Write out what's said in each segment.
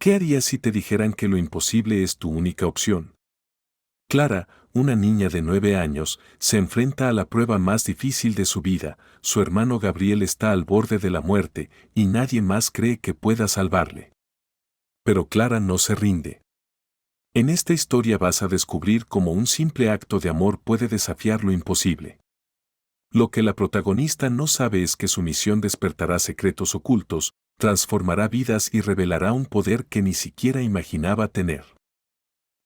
¿Qué harías si te dijeran que lo imposible es tu única opción? Clara, una niña de 9 años, se enfrenta a la prueba más difícil de su vida. Su hermano Gabriel está al borde de la muerte y nadie más cree que pueda salvarle. Pero Clara no se rinde. En esta historia vas a descubrir cómo un simple acto de amor puede desafiar lo imposible. Lo que la protagonista no sabe es que su misión despertará secretos ocultos, transformará vidas y revelará un poder que ni siquiera imaginaba tener.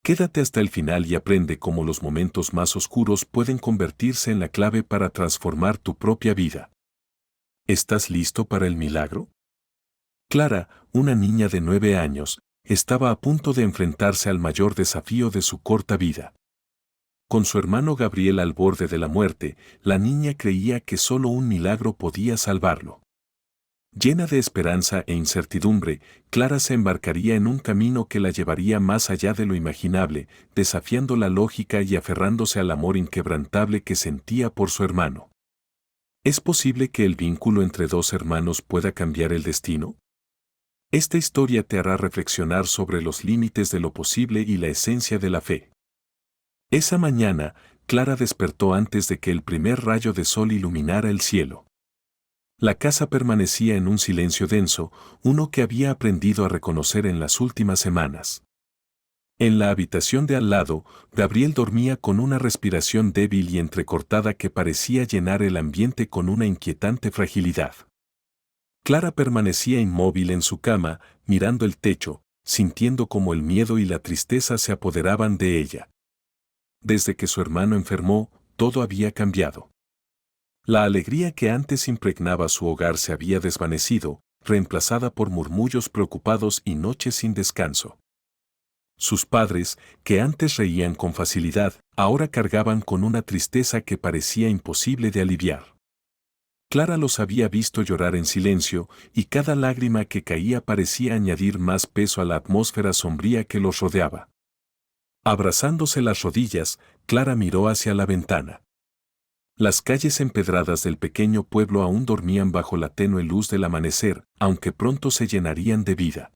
Quédate hasta el final y aprende cómo los momentos más oscuros pueden convertirse en la clave para transformar tu propia vida. ¿Estás listo para el milagro? Clara, una niña de 9 años, estaba a punto de enfrentarse al mayor desafío de su corta vida. Con su hermano Gabriel al borde de la muerte, la niña creía que solo un milagro podía salvarlo. Llena de esperanza e incertidumbre, Clara se embarcaría en un camino que la llevaría más allá de lo imaginable, desafiando la lógica y aferrándose al amor inquebrantable que sentía por su hermano. ¿Es posible que el vínculo entre dos hermanos pueda cambiar el destino? Esta historia te hará reflexionar sobre los límites de lo posible y la esencia de la fe. Esa mañana, Clara despertó antes de que el primer rayo de sol iluminara el cielo. La casa permanecía en un silencio denso, uno que había aprendido a reconocer en las últimas semanas. En la habitación de al lado, Gabriel dormía con una respiración débil y entrecortada que parecía llenar el ambiente con una inquietante fragilidad. Clara permanecía inmóvil en su cama, mirando el techo, sintiendo cómo el miedo y la tristeza se apoderaban de ella. Desde que su hermano enfermó, todo había cambiado. La alegría que antes impregnaba su hogar se había desvanecido, reemplazada por murmullos preocupados y noches sin descanso. Sus padres, que antes reían con facilidad, ahora cargaban con una tristeza que parecía imposible de aliviar. Clara los había visto llorar en silencio, y cada lágrima que caía parecía añadir más peso a la atmósfera sombría que los rodeaba. Abrazándose las rodillas, Clara miró hacia la ventana. Las calles empedradas del pequeño pueblo aún dormían bajo la tenue luz del amanecer, aunque pronto se llenarían de vida.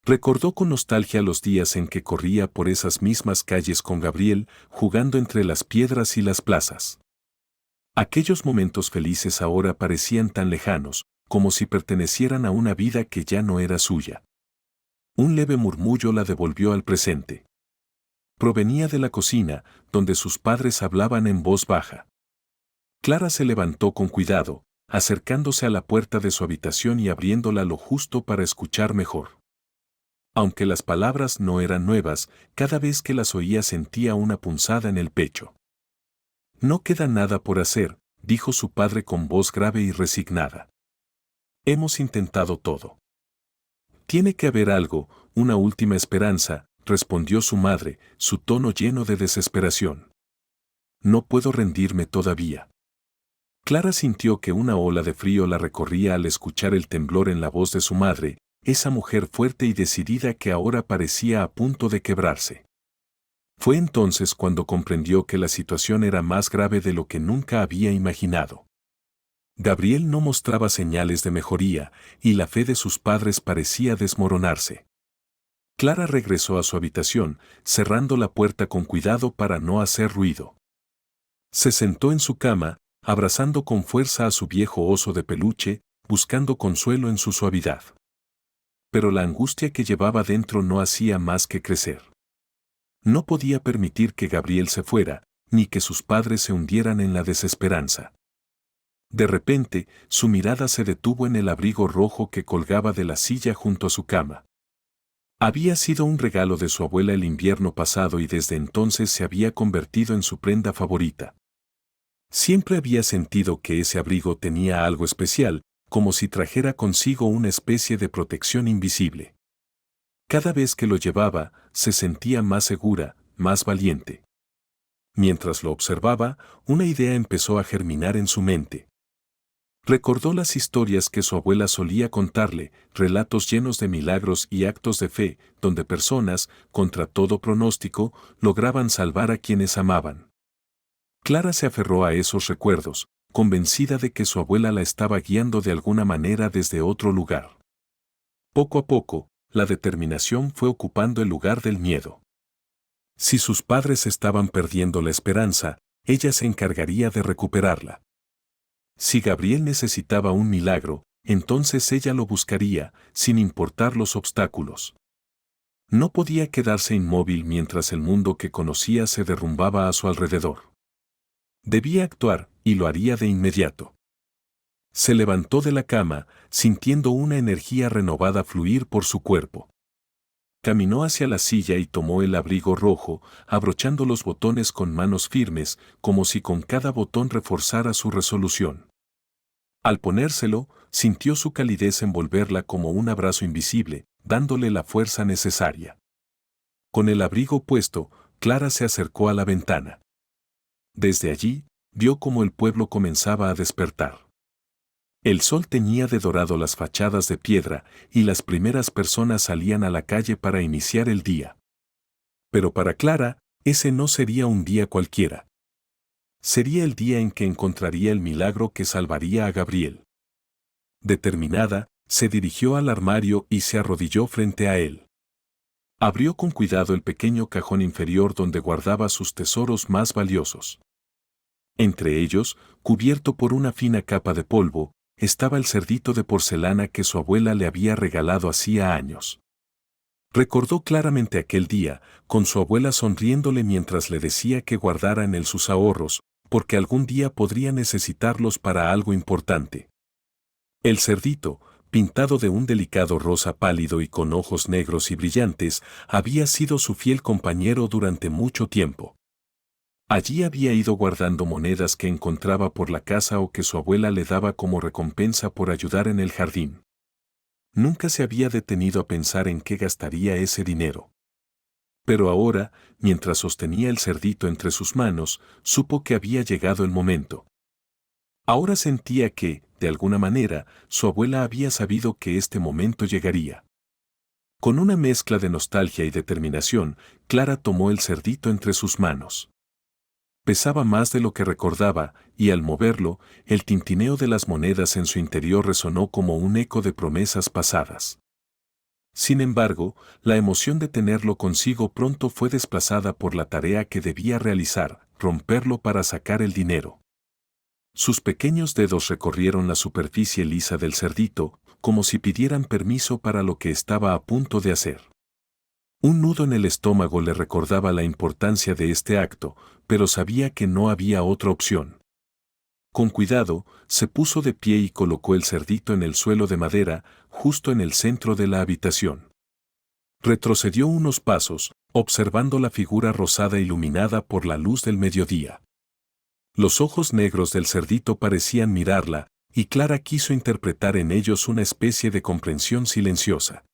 Recordó con nostalgia los días en que corría por esas mismas calles con Gabriel, jugando entre las piedras y las plazas. Aquellos momentos felices ahora parecían tan lejanos, como si pertenecieran a una vida que ya no era suya. Un leve murmullo la devolvió al presente. Provenía de la cocina, donde sus padres hablaban en voz baja. Clara se levantó con cuidado, acercándose a la puerta de su habitación y abriéndola lo justo para escuchar mejor. Aunque las palabras no eran nuevas, cada vez que las oía sentía una punzada en el pecho. «No queda nada por hacer», dijo su padre con voz grave y resignada. «Hemos intentado todo. Tiene que haber algo, una última esperanza», respondió su madre, su tono lleno de desesperación. «No puedo rendirme todavía». Clara sintió que una ola de frío la recorría al escuchar el temblor en la voz de su madre, esa mujer fuerte y decidida que ahora parecía a punto de quebrarse. Fue entonces cuando comprendió que la situación era más grave de lo que nunca había imaginado. Gabriel no mostraba señales de mejoría, y la fe de sus padres parecía desmoronarse. Clara regresó a su habitación, cerrando la puerta con cuidado para no hacer ruido. Se sentó en su cama, abrazando con fuerza a su viejo oso de peluche, buscando consuelo en su suavidad. Pero la angustia que llevaba dentro no hacía más que crecer. No podía permitir que Gabriel se fuera, ni que sus padres se hundieran en la desesperanza. De repente, su mirada se detuvo en el abrigo rojo que colgaba de la silla junto a su cama. Había sido un regalo de su abuela el invierno pasado y desde entonces se había convertido en su prenda favorita. Siempre había sentido que ese abrigo tenía algo especial, como si trajera consigo una especie de protección invisible. Cada vez que lo llevaba, se sentía más segura, más valiente. Mientras lo observaba, una idea empezó a germinar en su mente. Recordó las historias que su abuela solía contarle, relatos llenos de milagros y actos de fe, donde personas, contra todo pronóstico, lograban salvar a quienes amaban. Clara se aferró a esos recuerdos, convencida de que su abuela la estaba guiando de alguna manera desde otro lugar. Poco a poco, la determinación fue ocupando el lugar del miedo. Si sus padres estaban perdiendo la esperanza, ella se encargaría de recuperarla. Si Gabriel necesitaba un milagro, entonces ella lo buscaría, sin importar los obstáculos. No podía quedarse inmóvil mientras el mundo que conocía se derrumbaba a su alrededor. Debía actuar, y lo haría de inmediato. Se levantó de la cama, sintiendo una energía renovada fluir por su cuerpo. Caminó hacia la silla y tomó el abrigo rojo, abrochando los botones con manos firmes, como si con cada botón reforzara su resolución. Al ponérselo, sintió su calidez envolverla como un abrazo invisible, dándole la fuerza necesaria. Con el abrigo puesto, Clara se acercó a la ventana. Desde allí, vio cómo el pueblo comenzaba a despertar. El sol teñía de dorado las fachadas de piedra y las primeras personas salían a la calle para iniciar el día. Pero para Clara, ese no sería un día cualquiera. Sería el día en que encontraría el milagro que salvaría a Gabriel. Determinada, se dirigió al armario y se arrodilló frente a él. Abrió con cuidado el pequeño cajón inferior donde guardaba sus tesoros más valiosos. Entre ellos, cubierto por una fina capa de polvo, estaba el cerdito de porcelana que su abuela le había regalado hacía años. Recordó claramente aquel día, con su abuela sonriéndole mientras le decía que guardara en él sus ahorros, porque algún día podría necesitarlos para algo importante. El cerdito, pintado de un delicado rosa pálido y con ojos negros y brillantes, había sido su fiel compañero durante mucho tiempo. Allí había ido guardando monedas que encontraba por la casa o que su abuela le daba como recompensa por ayudar en el jardín. Nunca se había detenido a pensar en qué gastaría ese dinero. Pero ahora, mientras sostenía el cerdito entre sus manos, supo que había llegado el momento. Ahora sentía que, de alguna manera, su abuela había sabido que este momento llegaría. Con una mezcla de nostalgia y determinación, Clara tomó el cerdito entre sus manos. Pesaba más de lo que recordaba, y al moverlo, el tintineo de las monedas en su interior resonó como un eco de promesas pasadas. Sin embargo, la emoción de tenerlo consigo pronto fue desplazada por la tarea que debía realizar, romperlo para sacar el dinero. Sus pequeños dedos recorrieron la superficie lisa del cerdito, como si pidieran permiso para lo que estaba a punto de hacer. Un nudo en el estómago le recordaba la importancia de este acto, pero sabía que no había otra opción. Con cuidado, se puso de pie y colocó el cerdito en el suelo de madera, justo en el centro de la habitación. Retrocedió unos pasos, observando la figura rosada iluminada por la luz del mediodía. Los ojos negros del cerdito parecían mirarla, y Clara quiso interpretar en ellos una especie de comprensión silenciosa.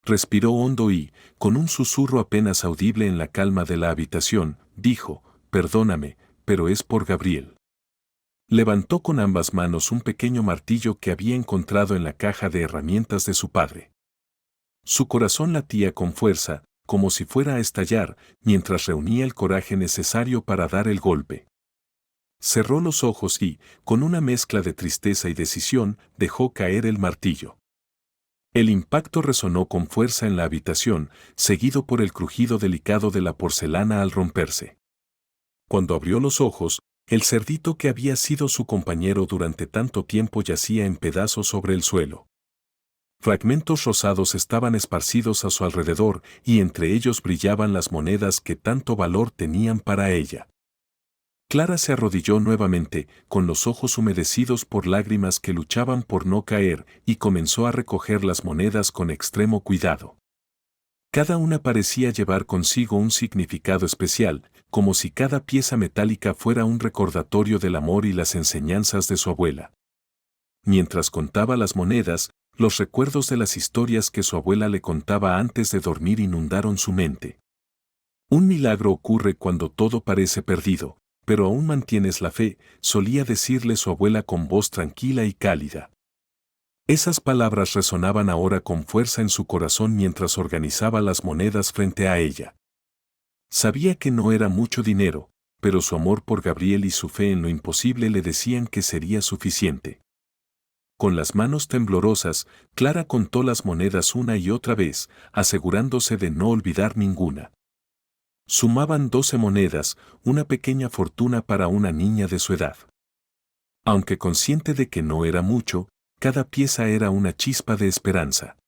Respiró hondo y, con un susurro apenas audible en la calma de la habitación, dijo, «Perdóname, pero es por Gabriel». Levantó con ambas manos un pequeño martillo que había encontrado en la caja de herramientas de su padre. Su corazón latía con fuerza, como si fuera a estallar, mientras reunía el coraje necesario para dar el golpe. Cerró los ojos y, con una mezcla de tristeza y decisión, dejó caer el martillo. El impacto resonó con fuerza en la habitación, seguido por el crujido delicado de la porcelana al romperse. Cuando abrió los ojos, el cerdito que había sido su compañero durante tanto tiempo yacía en pedazos sobre el suelo. Fragmentos rosados estaban esparcidos a su alrededor y entre ellos brillaban las monedas que tanto valor tenían para ella. Clara se arrodilló nuevamente, con los ojos humedecidos por lágrimas que luchaban por no caer, y comenzó a recoger las monedas con extremo cuidado. Cada una parecía llevar consigo un significado especial, como si cada pieza metálica fuera un recordatorio del amor y las enseñanzas de su abuela. Mientras contaba las monedas, los recuerdos de las historias que su abuela le contaba antes de dormir inundaron su mente. Un milagro ocurre cuando todo parece perdido, pero aún mantienes la fe, solía decirle su abuela con voz tranquila y cálida. Esas palabras resonaban ahora con fuerza en su corazón mientras organizaba las monedas frente a ella. Sabía que no era mucho dinero, pero su amor por Gabriel y su fe en lo imposible le decían que sería suficiente. Con las manos temblorosas, Clara contó las monedas una y otra vez, asegurándose de no olvidar ninguna. Sumaban 12 monedas, una pequeña fortuna para una niña de su edad. Aunque consciente de que no era mucho, cada pieza era una chispa de esperanza.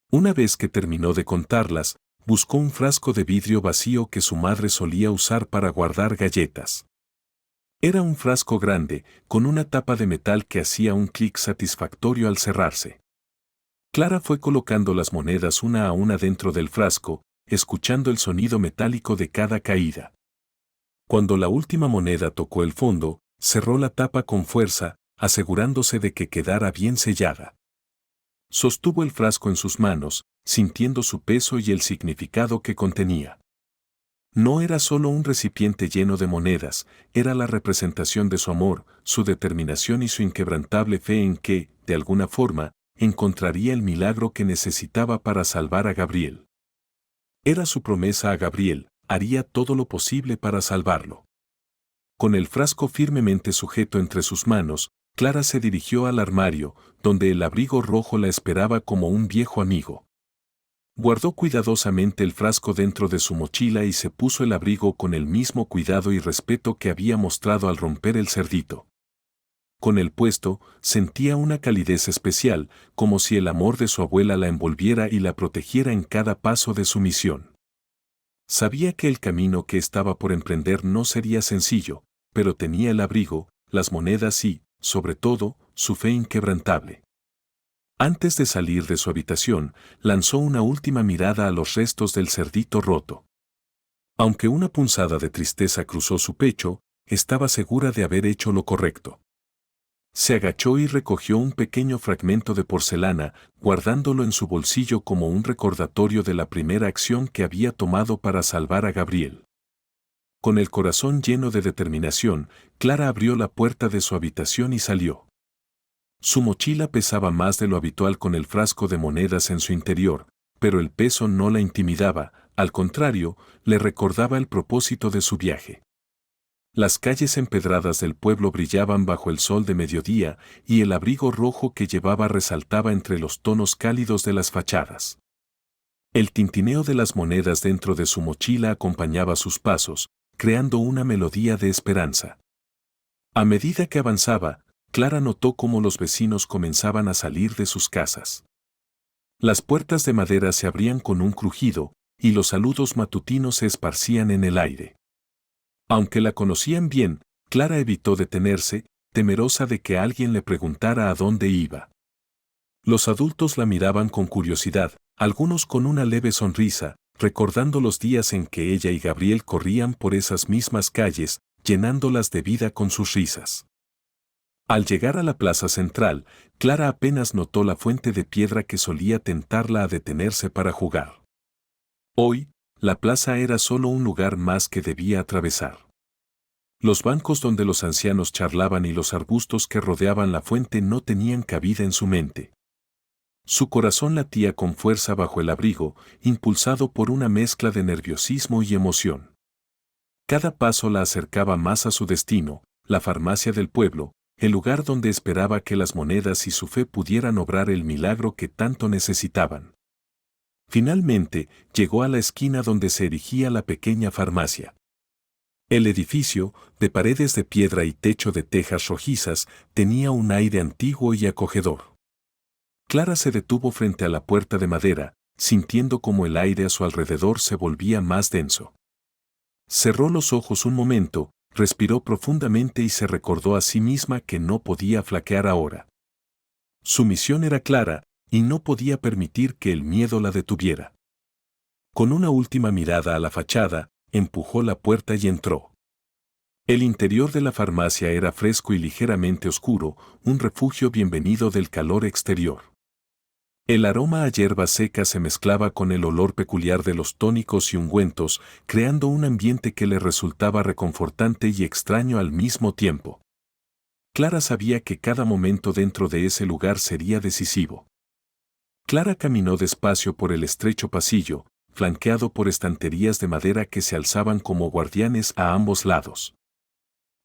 Una vez que terminó de contarlas, buscó un frasco de vidrio vacío que su madre solía usar para guardar galletas. Era un frasco grande, con una tapa de metal que hacía un clic satisfactorio al cerrarse. Clara fue colocando las monedas una a una dentro del frasco, escuchando el sonido metálico de cada caída. Cuando la última moneda tocó el fondo, cerró la tapa con fuerza, asegurándose de que quedara bien sellada. Sostuvo el frasco en sus manos, sintiendo su peso y el significado que contenía. No era solo un recipiente lleno de monedas, era la representación de su amor, su determinación y su inquebrantable fe en que, de alguna forma, encontraría el milagro que necesitaba para salvar a Gabriel. Era su promesa a Gabriel, haría todo lo posible para salvarlo. Con el frasco firmemente sujeto entre sus manos, Clara se dirigió al armario, donde el abrigo rojo la esperaba como un viejo amigo. Guardó cuidadosamente el frasco dentro de su mochila y se puso el abrigo con el mismo cuidado y respeto que había mostrado al romper el cerdito. Con el puesto, sentía una calidez especial, como si el amor de su abuela la envolviera y la protegiera en cada paso de su misión. Sabía que el camino que estaba por emprender no sería sencillo, pero tenía el abrigo, las monedas y, sobre todo, su fe inquebrantable. Antes de salir de su habitación, lanzó una última mirada a los restos del cerdito roto. Aunque una punzada de tristeza cruzó su pecho, estaba segura de haber hecho lo correcto. Se agachó y recogió un pequeño fragmento de porcelana, guardándolo en su bolsillo como un recordatorio de la primera acción que había tomado para salvar a Gabriel. Con el corazón lleno de determinación, Clara abrió la puerta de su habitación y salió. Su mochila pesaba más de lo habitual con el frasco de monedas en su interior, pero el peso no la intimidaba, al contrario, le recordaba el propósito de su viaje. Las calles empedradas del pueblo brillaban bajo el sol de mediodía y el abrigo rojo que llevaba resaltaba entre los tonos cálidos de las fachadas. El tintineo de las monedas dentro de su mochila acompañaba sus pasos, creando una melodía de esperanza. A medida que avanzaba, Clara notó cómo los vecinos comenzaban a salir de sus casas. Las puertas de madera se abrían con un crujido, y los saludos matutinos se esparcían en el aire. Aunque la conocían bien, Clara evitó detenerse, temerosa de que alguien le preguntara a dónde iba. Los adultos la miraban con curiosidad, algunos con una leve sonrisa, recordando los días en que ella y Gabriel corrían por esas mismas calles, llenándolas de vida con sus risas. Al llegar a la plaza central, Clara apenas notó la fuente de piedra que solía tentarla a detenerse para jugar. Hoy, la plaza era solo un lugar más que debía atravesar. Los bancos donde los ancianos charlaban y los arbustos que rodeaban la fuente no tenían cabida en su mente. Su corazón latía con fuerza bajo el abrigo, impulsado por una mezcla de nerviosismo y emoción. Cada paso la acercaba más a su destino, la farmacia del pueblo, el lugar donde esperaba que las monedas y su fe pudieran obrar el milagro que tanto necesitaban. Finalmente, llegó a la esquina donde se erigía la pequeña farmacia. El edificio, de paredes de piedra y techo de tejas rojizas, tenía un aire antiguo y acogedor. Clara se detuvo frente a la puerta de madera, sintiendo como el aire a su alrededor se volvía más denso. Cerró los ojos un momento, respiró profundamente y se recordó a sí misma que no podía flaquear ahora. Su misión era clara, y no podía permitir que el miedo la detuviera. Con una última mirada a la fachada, empujó la puerta y entró. El interior de la farmacia era fresco y ligeramente oscuro, un refugio bienvenido del calor exterior. El aroma a hierba seca se mezclaba con el olor peculiar de los tónicos y ungüentos, creando un ambiente que le resultaba reconfortante y extraño al mismo tiempo. Clara sabía que cada momento dentro de ese lugar sería decisivo. Clara caminó despacio por el estrecho pasillo, flanqueado por estanterías de madera que se alzaban como guardianes a ambos lados.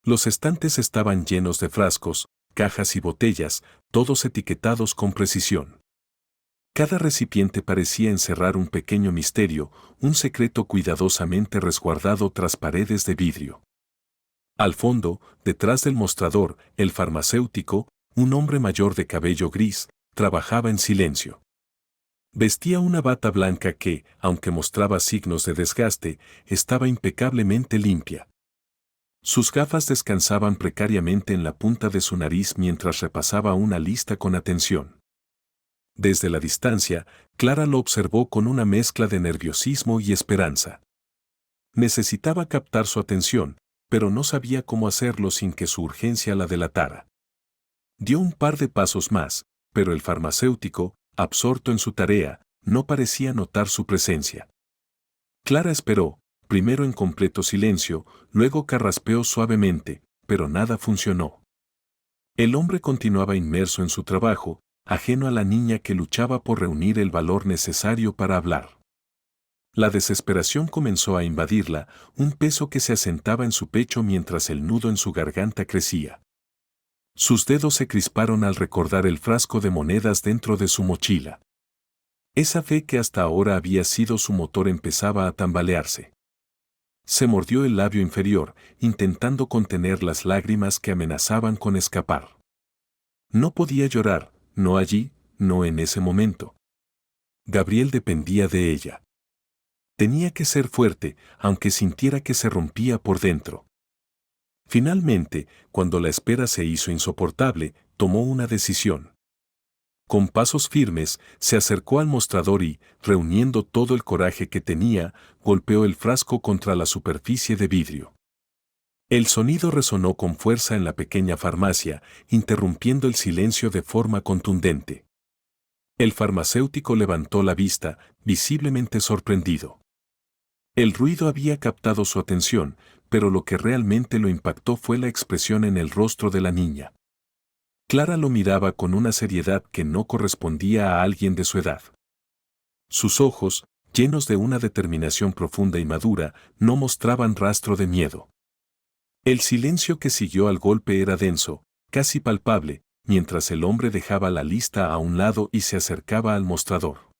Los estantes estaban llenos de frascos, cajas y botellas, todos etiquetados con precisión. Cada recipiente parecía encerrar un pequeño misterio, un secreto cuidadosamente resguardado tras paredes de vidrio. Al fondo, detrás del mostrador, el farmacéutico, un hombre mayor de cabello gris, trabajaba en silencio. Vestía una bata blanca que, aunque mostraba signos de desgaste, estaba impecablemente limpia. Sus gafas descansaban precariamente en la punta de su nariz mientras repasaba una lista con atención. Desde la distancia, Clara lo observó con una mezcla de nerviosismo y esperanza. Necesitaba captar su atención, pero no sabía cómo hacerlo sin que su urgencia la delatara. Dio un par de pasos más, pero el farmacéutico, absorto en su tarea, no parecía notar su presencia. Clara esperó, primero en completo silencio, luego carraspeó suavemente, pero nada funcionó. El hombre continuaba inmerso en su trabajo, ajeno a la niña que luchaba por reunir el valor necesario para hablar. La desesperación comenzó a invadirla, un peso que se asentaba en su pecho mientras el nudo en su garganta crecía. Sus dedos se crisparon al recordar el frasco de monedas dentro de su mochila. Esa fe que hasta ahora había sido su motor empezaba a tambalearse. Se mordió el labio inferior, intentando contener las lágrimas que amenazaban con escapar. No podía llorar, no allí, no en ese momento. Gabriel dependía de ella. Tenía que ser fuerte, aunque sintiera que se rompía por dentro. Finalmente, cuando la espera se hizo insoportable, tomó una decisión. Con pasos firmes, se acercó al mostrador y, reuniendo todo el coraje que tenía, golpeó el frasco contra la superficie de vidrio. El sonido resonó con fuerza en la pequeña farmacia, interrumpiendo el silencio de forma contundente. El farmacéutico levantó la vista, visiblemente sorprendido. El ruido había captado su atención, pero lo que realmente lo impactó fue la expresión en el rostro de la niña. Clara lo miraba con una seriedad que no correspondía a alguien de su edad. Sus ojos, llenos de una determinación profunda y madura, no mostraban rastro de miedo. El silencio que siguió al golpe era denso, casi palpable, mientras el hombre dejaba la lista a un lado y se acercaba al mostrador.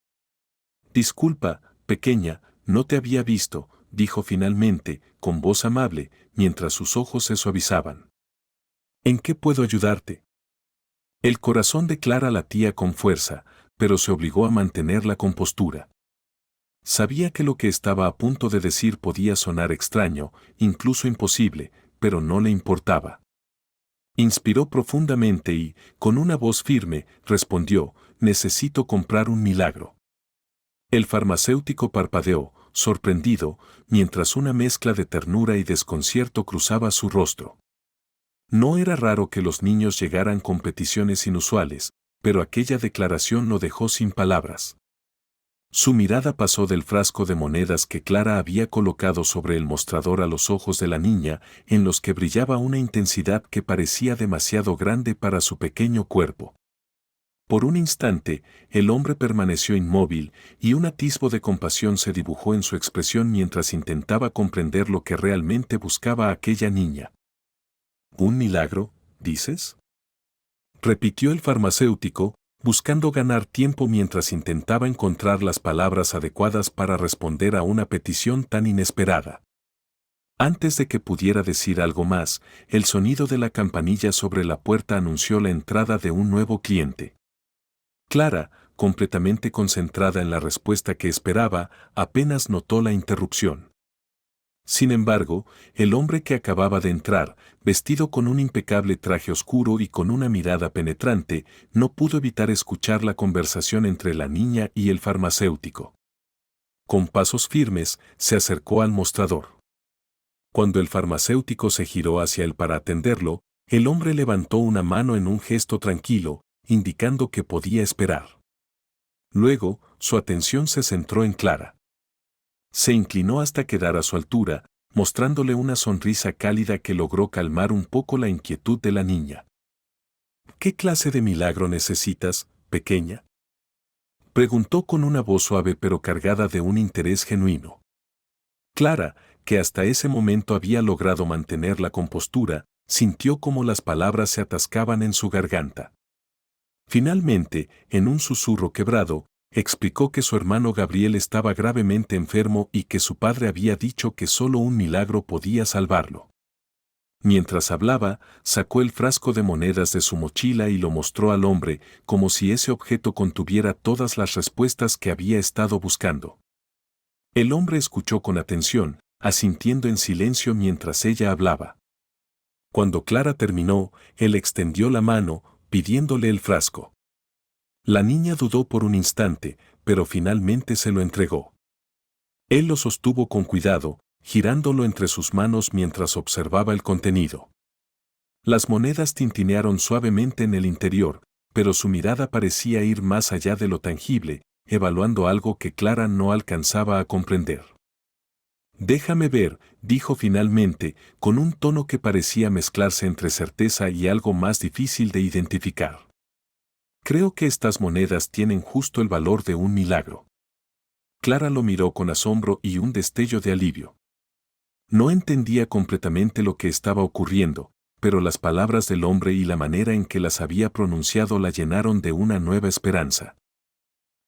«Disculpa, pequeña, no te había visto», dijo finalmente, con voz amable, mientras sus ojos se suavizaban. «¿En qué puedo ayudarte?» El corazón de Clara latía con fuerza, pero se obligó a mantener la compostura. Sabía que lo que estaba a punto de decir podía sonar extraño, incluso imposible, pero no le importaba. Inspiró profundamente y, con una voz firme, respondió: «Necesito comprar un milagro». El farmacéutico parpadeó, sorprendido, mientras una mezcla de ternura y desconcierto cruzaba su rostro. No era raro que los niños llegaran con peticiones inusuales, pero aquella declaración lo dejó sin palabras. Su mirada pasó del frasco de monedas que Clara había colocado sobre el mostrador a los ojos de la niña, en los que brillaba una intensidad que parecía demasiado grande para su pequeño cuerpo. Por un instante, el hombre permaneció inmóvil, y un atisbo de compasión se dibujó en su expresión mientras intentaba comprender lo que realmente buscaba aquella niña. «¿Un milagro, dices?», repitió el farmacéutico, buscando ganar tiempo mientras intentaba encontrar las palabras adecuadas para responder a una petición tan inesperada. Antes de que pudiera decir algo más, el sonido de la campanilla sobre la puerta anunció la entrada de un nuevo cliente. Clara, completamente concentrada en la respuesta que esperaba, apenas notó la interrupción. Sin embargo, el hombre que acababa de entrar, vestido con un impecable traje oscuro y con una mirada penetrante, no pudo evitar escuchar la conversación entre la niña y el farmacéutico. Con pasos firmes, se acercó al mostrador. Cuando el farmacéutico se giró hacia él para atenderlo, el hombre levantó una mano en un gesto tranquilo, indicando que podía esperar. Luego, su atención se centró en Clara. Se inclinó hasta quedar a su altura, mostrándole una sonrisa cálida que logró calmar un poco la inquietud de la niña. «¿Qué clase de milagro necesitas, pequeña?», preguntó con una voz suave pero cargada de un interés genuino. Clara, que hasta ese momento había logrado mantener la compostura, sintió cómo las palabras se atascaban en su garganta. Finalmente, en un susurro quebrado, explicó que su hermano Gabriel estaba gravemente enfermo y que su padre había dicho que solo un milagro podía salvarlo. Mientras hablaba, sacó el frasco de monedas de su mochila y lo mostró al hombre, como si ese objeto contuviera todas las respuestas que había estado buscando. El hombre escuchó con atención, asintiendo en silencio mientras ella hablaba. Cuando Clara terminó, él extendió la mano, pidiéndole el frasco. La niña dudó por un instante, pero finalmente se lo entregó. Él lo sostuvo con cuidado, girándolo entre sus manos mientras observaba el contenido. Las monedas tintinearon suavemente en el interior, pero su mirada parecía ir más allá de lo tangible, evaluando algo que Clara no alcanzaba a comprender. «Déjame ver», dijo finalmente, con un tono que parecía mezclarse entre certeza y algo más difícil de identificar. «Creo que estas monedas tienen justo el valor de un milagro». Clara lo miró con asombro y un destello de alivio. No entendía completamente lo que estaba ocurriendo, pero las palabras del hombre y la manera en que las había pronunciado la llenaron de una nueva esperanza.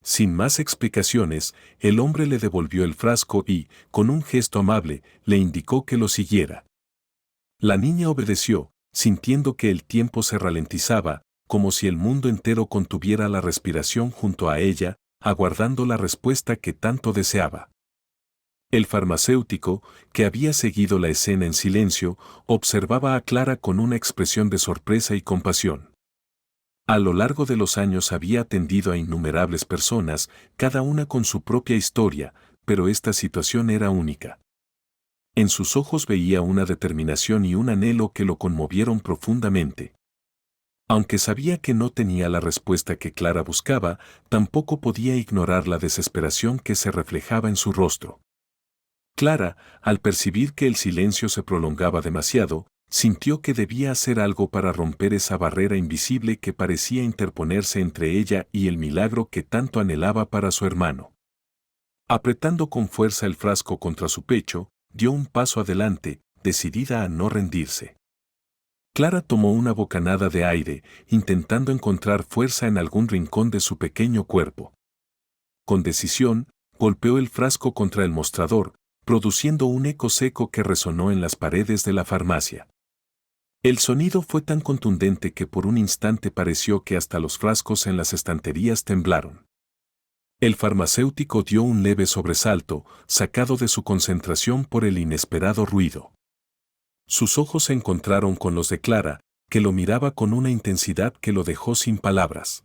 Sin más explicaciones, el hombre le devolvió el frasco y, con un gesto amable, le indicó que lo siguiera. La niña obedeció, sintiendo que el tiempo se ralentizaba, como si el mundo entero contuviera la respiración junto a ella, aguardando la respuesta que tanto deseaba. El farmacéutico, que había seguido la escena en silencio, observaba a Clara con una expresión de sorpresa y compasión. A lo largo de los años había atendido a innumerables personas, cada una con su propia historia, pero esta situación era única. En sus ojos veía una determinación y un anhelo que lo conmovieron profundamente. Aunque sabía que no tenía la respuesta que Clara buscaba, tampoco podía ignorar la desesperación que se reflejaba en su rostro. Clara, al percibir que el silencio se prolongaba demasiado, sintió que debía hacer algo para romper esa barrera invisible que parecía interponerse entre ella y el milagro que tanto anhelaba para su hermano. Apretando con fuerza el frasco contra su pecho, dio un paso adelante, decidida a no rendirse. Clara tomó una bocanada de aire, intentando encontrar fuerza en algún rincón de su pequeño cuerpo. Con decisión, golpeó el frasco contra el mostrador, produciendo un eco seco que resonó en las paredes de la farmacia. El sonido fue tan contundente que por un instante pareció que hasta los frascos en las estanterías temblaron. El farmacéutico dio un leve sobresalto, sacado de su concentración por el inesperado ruido. Sus ojos se encontraron con los de Clara, que lo miraba con una intensidad que lo dejó sin palabras.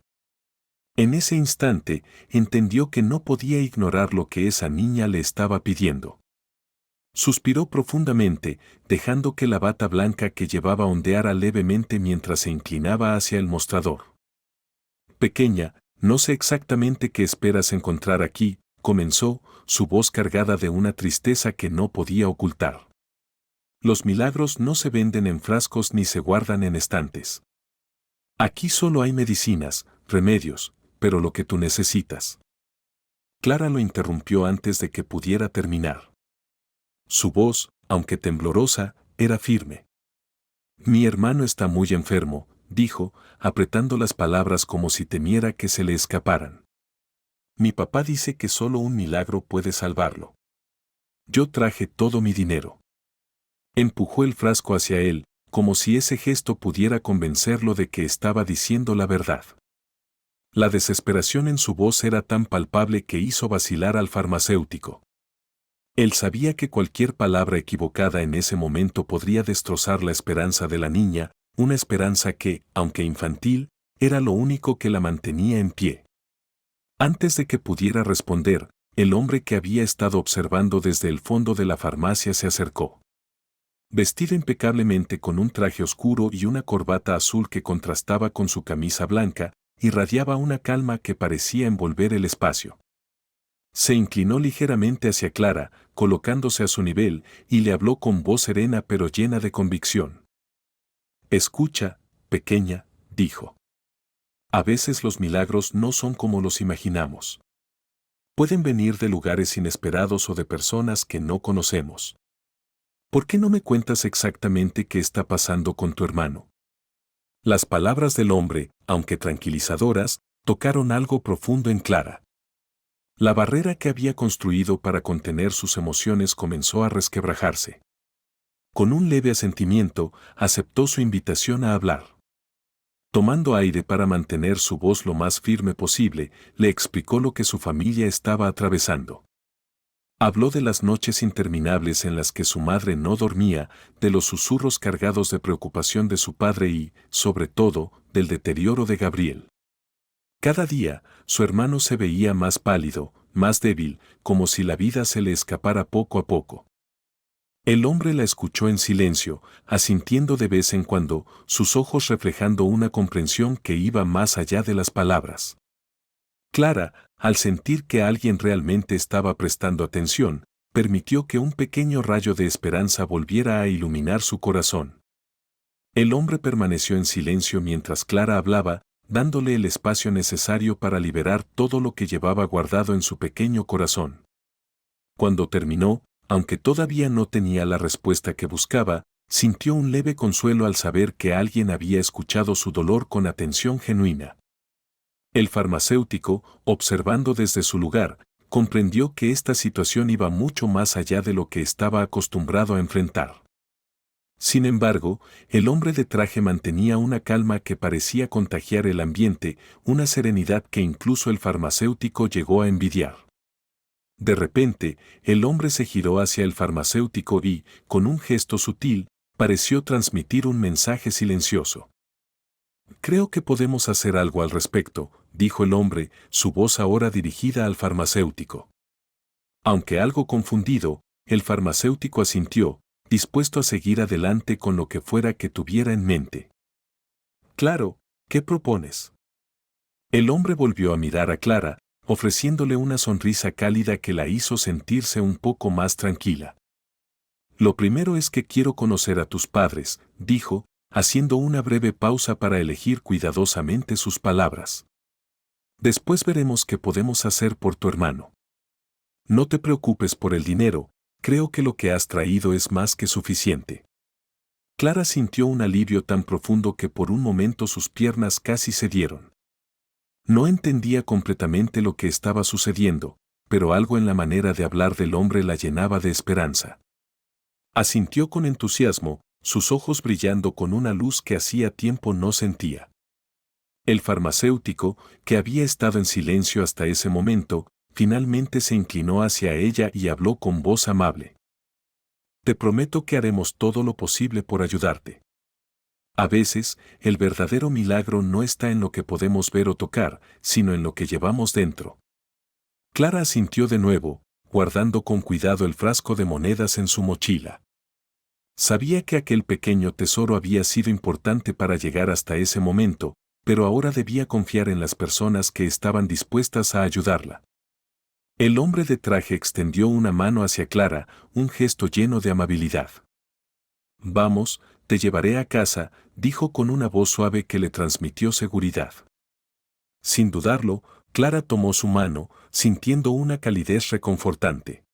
En ese instante, entendió que no podía ignorar lo que esa niña le estaba pidiendo. Suspiró profundamente, dejando que la bata blanca que llevaba ondeara levemente mientras se inclinaba hacia el mostrador. «Pequeña, no sé exactamente qué esperas encontrar aquí», comenzó, su voz cargada de una tristeza que no podía ocultar. «Los milagros no se venden en frascos ni se guardan en estantes. Aquí solo hay medicinas, remedios, pero lo que tú necesitas». Clara lo interrumpió antes de que pudiera terminar. Su voz, aunque temblorosa, era firme. «Mi hermano está muy enfermo», dijo, apretando las palabras como si temiera que se le escaparan. «Mi papá dice que solo un milagro puede salvarlo. Yo traje todo mi dinero». Empujó el frasco hacia él, como si ese gesto pudiera convencerlo de que estaba diciendo la verdad. La desesperación en su voz era tan palpable que hizo vacilar al farmacéutico. Él sabía que cualquier palabra equivocada en ese momento podría destrozar la esperanza de la niña, una esperanza que, aunque infantil, era lo único que la mantenía en pie. Antes de que pudiera responder, el hombre que había estado observando desde el fondo de la farmacia se acercó. Vestido impecablemente con un traje oscuro y una corbata azul que contrastaba con su camisa blanca, irradiaba una calma que parecía envolver el espacio. Se inclinó ligeramente hacia Clara, colocándose a su nivel, y le habló con voz serena pero llena de convicción. «Escucha, pequeña», dijo. «A veces los milagros no son como los imaginamos. Pueden venir de lugares inesperados o de personas que no conocemos. ¿Por qué no me cuentas exactamente qué está pasando con tu hermano? Las palabras del hombre, aunque tranquilizadoras, tocaron algo profundo en Clara. La barrera que había construido para contener sus emociones comenzó a resquebrajarse. Con un leve asentimiento, aceptó su invitación a hablar. Tomando aire para mantener su voz lo más firme posible, le explicó lo que su familia estaba atravesando. Habló de las noches interminables en las que su madre no dormía, de los susurros cargados de preocupación de su padre y, sobre todo, del deterioro de Gabriel. Cada día, su hermano se veía más pálido, más débil, como si la vida se le escapara poco a poco. El hombre la escuchó en silencio, asintiendo de vez en cuando, sus ojos reflejando una comprensión que iba más allá de las palabras. Clara, al sentir que alguien realmente estaba prestando atención, permitió que un pequeño rayo de esperanza volviera a iluminar su corazón. El hombre permaneció en silencio mientras Clara hablaba, dándole el espacio necesario para liberar todo lo que llevaba guardado en su pequeño corazón. Cuando terminó, aunque todavía no tenía la respuesta que buscaba, sintió un leve consuelo al saber que alguien había escuchado su dolor con atención genuina. El farmacéutico, observando desde su lugar, comprendió que esta situación iba mucho más allá de lo que estaba acostumbrado a enfrentar. Sin embargo, el hombre de traje mantenía una calma que parecía contagiar el ambiente, una serenidad que incluso el farmacéutico llegó a envidiar. De repente, el hombre se giró hacia el farmacéutico y, con un gesto sutil, pareció transmitir un mensaje silencioso. «Creo que podemos hacer algo al respecto», dijo el hombre, su voz ahora dirigida al farmacéutico. Aunque algo confundido, el farmacéutico asintió, dispuesto a seguir adelante con lo que fuera que tuviera en mente. «Claro, ¿qué propones?». El hombre volvió a mirar a Clara, ofreciéndole una sonrisa cálida que la hizo sentirse un poco más tranquila. «Lo primero es que quiero conocer a tus padres», dijo, haciendo una breve pausa para elegir cuidadosamente sus palabras. «Después veremos qué podemos hacer por tu hermano. No te preocupes por el dinero, creo que lo que has traído es más que suficiente». Clara sintió un alivio tan profundo que por un momento sus piernas casi cedieron. No entendía completamente lo que estaba sucediendo, pero algo en la manera de hablar del hombre la llenaba de esperanza. Asintió con entusiasmo, sus ojos brillando con una luz que hacía tiempo no sentía. El farmacéutico, que había estado en silencio hasta ese momento, finalmente se inclinó hacia ella y habló con voz amable. «Te prometo que haremos todo lo posible por ayudarte. A veces, el verdadero milagro no está en lo que podemos ver o tocar, sino en lo que llevamos dentro». Clara asintió de nuevo, guardando con cuidado el frasco de monedas en su mochila. Sabía que aquel pequeño tesoro había sido importante para llegar hasta ese momento, pero ahora debía confiar en las personas que estaban dispuestas a ayudarla. El hombre de traje extendió una mano hacia Clara, un gesto lleno de amabilidad. «Vamos, te llevaré a casa», dijo con una voz suave que le transmitió seguridad. Sin dudarlo, Clara tomó su mano, sintiendo una calidez reconfortante.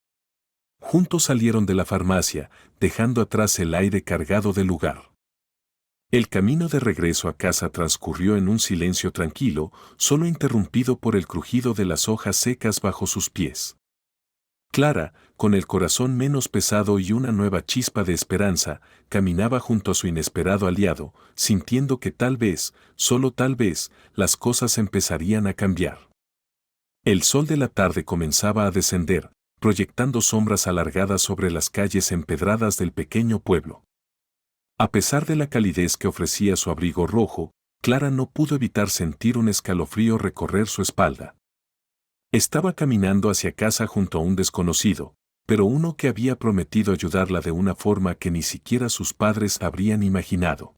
Juntos salieron de la farmacia, dejando atrás el aire cargado del lugar. El camino de regreso a casa transcurrió en un silencio tranquilo, solo interrumpido por el crujido de las hojas secas bajo sus pies. Clara, con el corazón menos pesado y una nueva chispa de esperanza, caminaba junto a su inesperado aliado, sintiendo que tal vez, solo tal vez, las cosas empezarían a cambiar. El sol de la tarde comenzaba a descender, proyectando sombras alargadas sobre las calles empedradas del pequeño pueblo. A pesar de la calidez que ofrecía su abrigo rojo, Clara no pudo evitar sentir un escalofrío recorrer su espalda. Estaba caminando hacia casa junto a un desconocido, pero uno que había prometido ayudarla de una forma que ni siquiera sus padres habrían imaginado.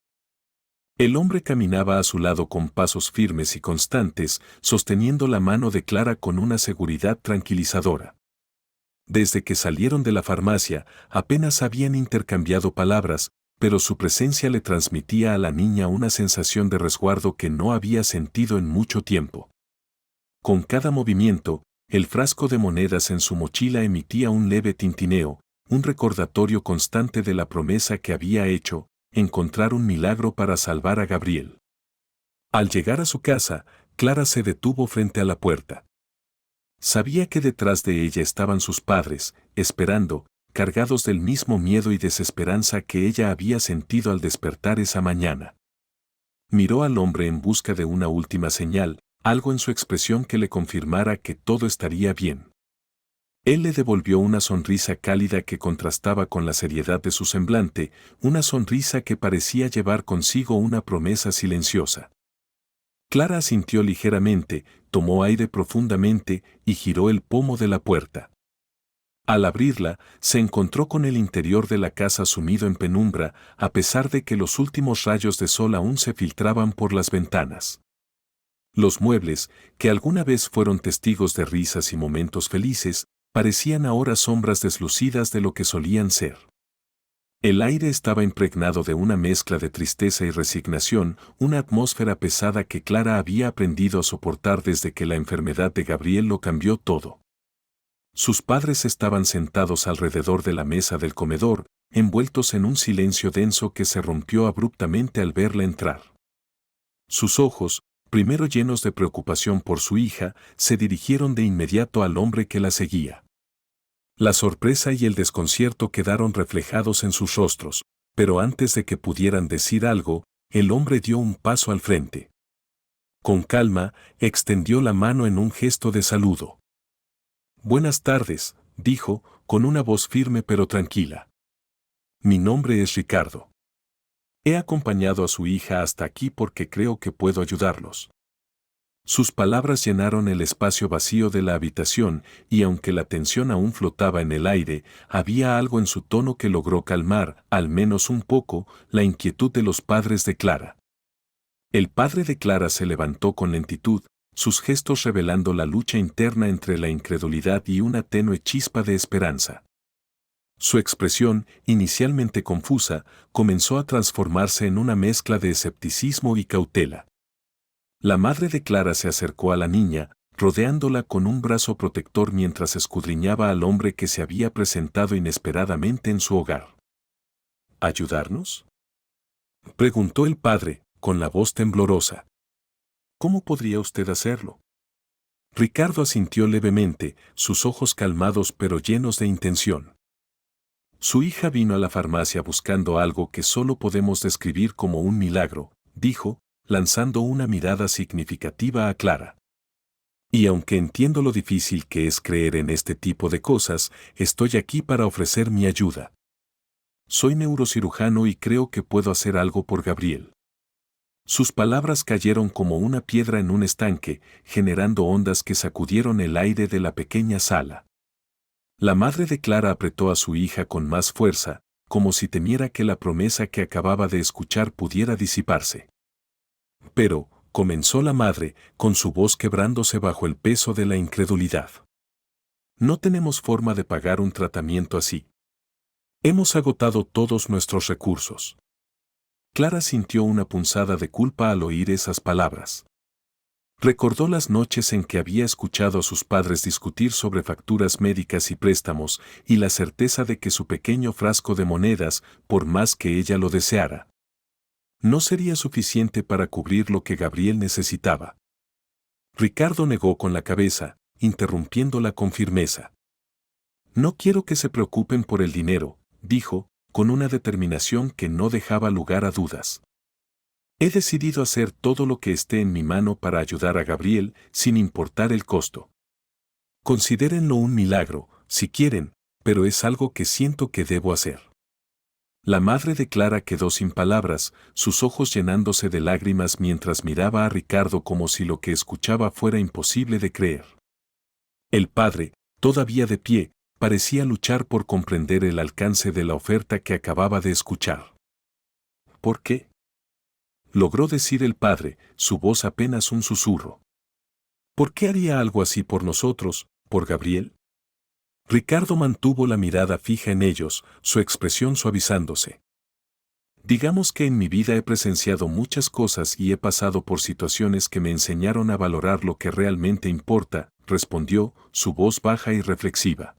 El hombre caminaba a su lado con pasos firmes y constantes, sosteniendo la mano de Clara con una seguridad tranquilizadora. Desde que salieron de la farmacia, apenas habían intercambiado palabras, pero su presencia le transmitía a la niña una sensación de resguardo que no había sentido en mucho tiempo. Con cada movimiento, el frasco de monedas en su mochila emitía un leve tintineo, un recordatorio constante de la promesa que había hecho, encontrar un milagro para salvar a Gabriel. Al llegar a su casa, Clara se detuvo frente a la puerta. Sabía que detrás de ella estaban sus padres, esperando, cargados del mismo miedo y desesperanza que ella había sentido al despertar esa mañana. Miró al hombre en busca de una última señal, algo en su expresión que le confirmara que todo estaría bien. Él le devolvió una sonrisa cálida que contrastaba con la seriedad de su semblante, una sonrisa que parecía llevar consigo una promesa silenciosa. Clara asintió ligeramente, tomó aire profundamente y giró el pomo de la puerta. Al abrirla, se encontró con el interior de la casa sumido en penumbra, a pesar de que los últimos rayos de sol aún se filtraban por las ventanas. Los muebles, que alguna vez fueron testigos de risas y momentos felices, parecían ahora sombras deslucidas de lo que solían ser. El aire estaba impregnado de una mezcla de tristeza y resignación, una atmósfera pesada que Clara había aprendido a soportar desde que la enfermedad de Gabriel lo cambió todo. Sus padres estaban sentados alrededor de la mesa del comedor, envueltos en un silencio denso que se rompió abruptamente al verla entrar. Sus ojos, primero llenos de preocupación por su hija, se dirigieron de inmediato al hombre que la seguía. La sorpresa y el desconcierto quedaron reflejados en sus rostros, pero antes de que pudieran decir algo, el hombre dio un paso al frente. Con calma, extendió la mano en un gesto de saludo. «Buenas tardes», dijo, con una voz firme pero tranquila. «Mi nombre es Ricardo. He acompañado a su hija hasta aquí porque creo que puedo ayudarlos». Sus palabras llenaron el espacio vacío de la habitación y aunque la tensión aún flotaba en el aire, había algo en su tono que logró calmar, al menos un poco, la inquietud de los padres de Clara. El padre de Clara se levantó con lentitud, sus gestos revelando la lucha interna entre la incredulidad y una tenue chispa de esperanza. Su expresión, inicialmente confusa, comenzó a transformarse en una mezcla de escepticismo y cautela. La madre de Clara se acercó a la niña, rodeándola con un brazo protector mientras escudriñaba al hombre que se había presentado inesperadamente en su hogar. ¿Ayudarnos?, preguntó el padre, con la voz temblorosa. ¿Cómo podría usted hacerlo? Ricardo asintió levemente, sus ojos calmados pero llenos de intención. Su hija vino a la farmacia buscando algo que solo podemos describir como un milagro, dijo, lanzando una mirada significativa a Clara. Y aunque entiendo lo difícil que es creer en este tipo de cosas, estoy aquí para ofrecer mi ayuda. Soy neurocirujano y creo que puedo hacer algo por Gabriel. Sus palabras cayeron como una piedra en un estanque, generando ondas que sacudieron el aire de la pequeña sala. La madre de Clara apretó a su hija con más fuerza, como si temiera que la promesa que acababa de escuchar pudiera disiparse. Pero, comenzó la madre, con su voz quebrándose bajo el peso de la incredulidad. No tenemos forma de pagar un tratamiento así. Hemos agotado todos nuestros recursos. Clara sintió una punzada de culpa al oír esas palabras. Recordó las noches en que había escuchado a sus padres discutir sobre facturas médicas y préstamos, y la certeza de que su pequeño frasco de monedas, por más que ella lo deseara, no sería suficiente para cubrir lo que Gabriel necesitaba. Ricardo negó con la cabeza, interrumpiéndola con firmeza. «No quiero que se preocupen por el dinero», dijo, con una determinación que no dejaba lugar a dudas. «He decidido hacer todo lo que esté en mi mano para ayudar a Gabriel, sin importar el costo. Considérenlo un milagro, si quieren, pero es algo que siento que debo hacer». La madre de Clara quedó sin palabras, sus ojos llenándose de lágrimas mientras miraba a Ricardo como si lo que escuchaba fuera imposible de creer. El padre, todavía de pie, parecía luchar por comprender el alcance de la oferta que acababa de escuchar. «¿Por qué?», logró decir el padre, su voz apenas un susurro. «¿Por qué haría algo así por nosotros, por Gabriel?». Ricardo mantuvo la mirada fija en ellos, su expresión suavizándose. «Digamos que en mi vida he presenciado muchas cosas y he pasado por situaciones que me enseñaron a valorar lo que realmente importa», respondió, su voz baja y reflexiva.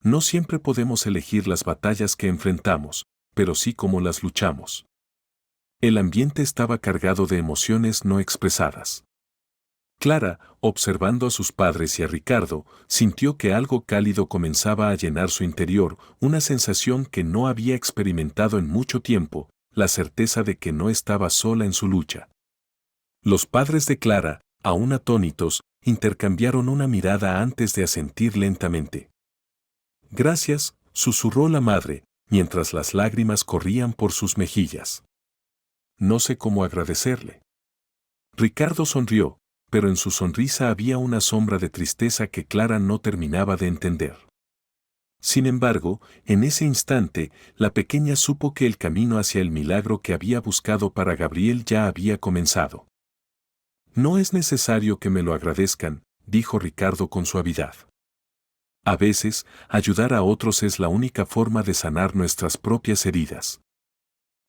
No siempre podemos elegir las batallas que enfrentamos, pero sí cómo las luchamos. El ambiente estaba cargado de emociones no expresadas. Clara, observando a sus padres y a Ricardo, sintió que algo cálido comenzaba a llenar su interior, una sensación que no había experimentado en mucho tiempo, la certeza de que no estaba sola en su lucha. Los padres de Clara, aún atónitos, intercambiaron una mirada antes de asentir lentamente. Gracias, susurró la madre, mientras las lágrimas corrían por sus mejillas. No sé cómo agradecerle. Ricardo sonrió, pero en su sonrisa había una sombra de tristeza que Clara no terminaba de entender. Sin embargo, en ese instante, la pequeña supo que el camino hacia el milagro que había buscado para Gabriel ya había comenzado. No es necesario que me lo agradezcan, dijo Ricardo con suavidad. A veces, ayudar a otros es la única forma de sanar nuestras propias heridas.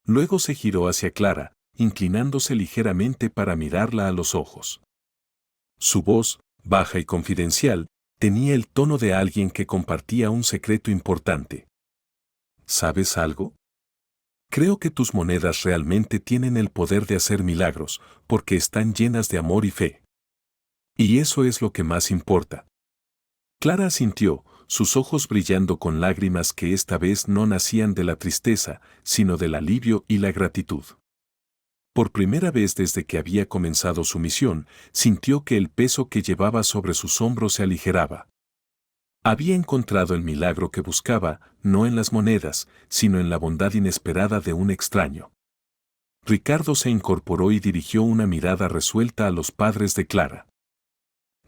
Luego se giró hacia Clara, inclinándose ligeramente para mirarla a los ojos. Su voz, baja y confidencial, tenía el tono de alguien que compartía un secreto importante. ¿Sabes algo? Creo que tus monedas realmente tienen el poder de hacer milagros, porque están llenas de amor y fe. Y eso es lo que más importa. Clara asintió, sus ojos brillando con lágrimas que esta vez no nacían de la tristeza, sino del alivio y la gratitud. Por primera vez desde que había comenzado su misión, sintió que el peso que llevaba sobre sus hombros se aligeraba. Había encontrado el milagro que buscaba, no en las monedas, sino en la bondad inesperada de un extraño. Ricardo se incorporó y dirigió una mirada resuelta a los padres de Clara.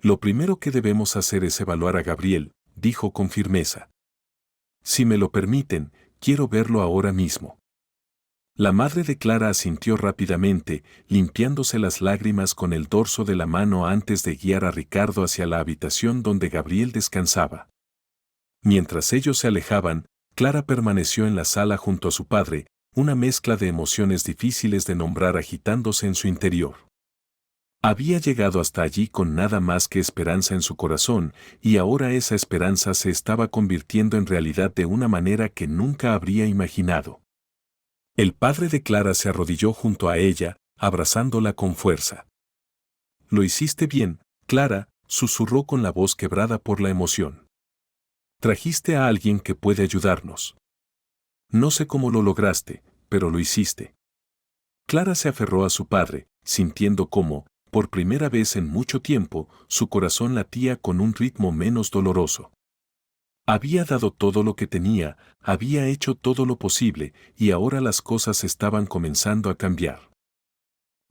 Lo primero que debemos hacer es evaluar a Gabriel, dijo con firmeza. Si me lo permiten, quiero verlo ahora mismo. La madre de Clara asintió rápidamente, limpiándose las lágrimas con el dorso de la mano antes de guiar a Ricardo hacia la habitación donde Gabriel descansaba. Mientras ellos se alejaban, Clara permaneció en la sala junto a su padre, una mezcla de emociones difíciles de nombrar agitándose en su interior. Había llegado hasta allí con nada más que esperanza en su corazón, y ahora esa esperanza se estaba convirtiendo en realidad de una manera que nunca habría imaginado. El padre de Clara se arrodilló junto a ella, abrazándola con fuerza. Lo hiciste bien, Clara, susurró con la voz quebrada por la emoción. Trajiste a alguien que puede ayudarnos. No sé cómo lo lograste, pero lo hiciste. Clara se aferró a su padre, sintiendo cómo, por primera vez en mucho tiempo, su corazón latía con un ritmo menos doloroso. Había dado todo lo que tenía, había hecho todo lo posible, y ahora las cosas estaban comenzando a cambiar.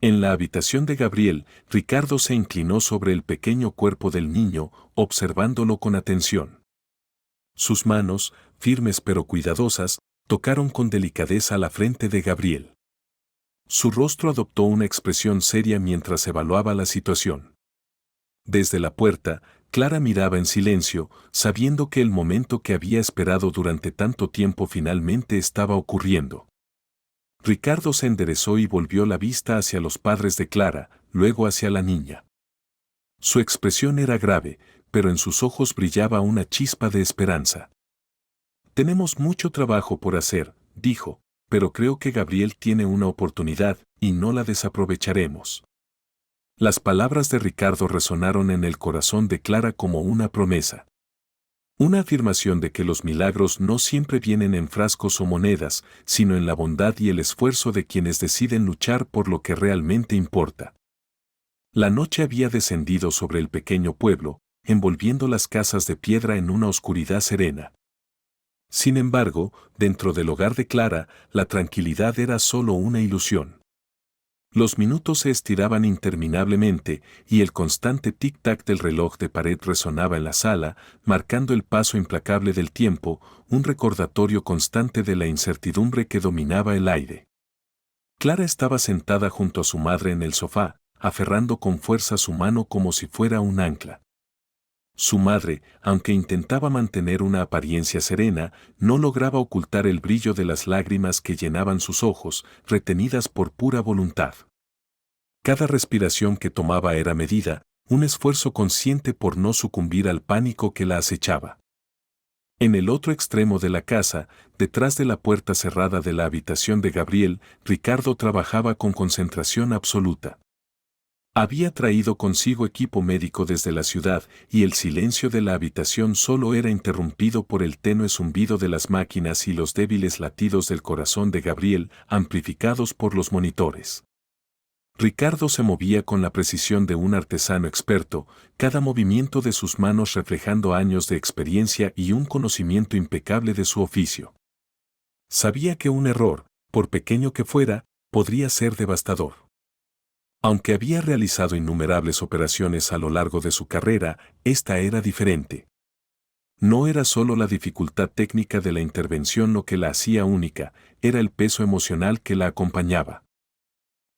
En la habitación de Gabriel, Ricardo se inclinó sobre el pequeño cuerpo del niño, observándolo con atención. Sus manos, firmes pero cuidadosas, tocaron con delicadeza la frente de Gabriel. Su rostro adoptó una expresión seria mientras evaluaba la situación. Desde la puerta, Clara miraba en silencio, sabiendo que el momento que había esperado durante tanto tiempo finalmente estaba ocurriendo. Ricardo se enderezó y volvió la vista hacia los padres de Clara, luego hacia la niña. Su expresión era grave, pero en sus ojos brillaba una chispa de esperanza. Tenemos mucho trabajo por hacer, dijo, pero creo que Gabriel tiene una oportunidad, y no la desaprovecharemos. Las palabras de Ricardo resonaron en el corazón de Clara como una promesa. Una afirmación de que los milagros no siempre vienen en frascos o monedas, sino en la bondad y el esfuerzo de quienes deciden luchar por lo que realmente importa. La noche había descendido sobre el pequeño pueblo, envolviendo las casas de piedra en una oscuridad serena. Sin embargo, dentro del hogar de Clara, la tranquilidad era solo una ilusión. Los minutos se estiraban interminablemente y el constante tic-tac del reloj de pared resonaba en la sala, marcando el paso implacable del tiempo, un recordatorio constante de la incertidumbre que dominaba el aire. Clara estaba sentada junto a su madre en el sofá, aferrando con fuerza su mano como si fuera un ancla. Su madre, aunque intentaba mantener una apariencia serena, no lograba ocultar el brillo de las lágrimas que llenaban sus ojos, retenidas por pura voluntad. Cada respiración que tomaba era medida, un esfuerzo consciente por no sucumbir al pánico que la acechaba. En el otro extremo de la casa, detrás de la puerta cerrada de la habitación de Gabriel, Ricardo trabajaba con concentración absoluta. Había traído consigo equipo médico desde la ciudad y el silencio de la habitación solo era interrumpido por el tenue zumbido de las máquinas y los débiles latidos del corazón de Gabriel, amplificados por los monitores. Ricardo se movía con la precisión de un artesano experto, cada movimiento de sus manos reflejando años de experiencia y un conocimiento impecable de su oficio. Sabía que un error, por pequeño que fuera, podría ser devastador. Aunque había realizado innumerables operaciones a lo largo de su carrera, esta era diferente. No era solo la dificultad técnica de la intervención lo que la hacía única, era el peso emocional que la acompañaba.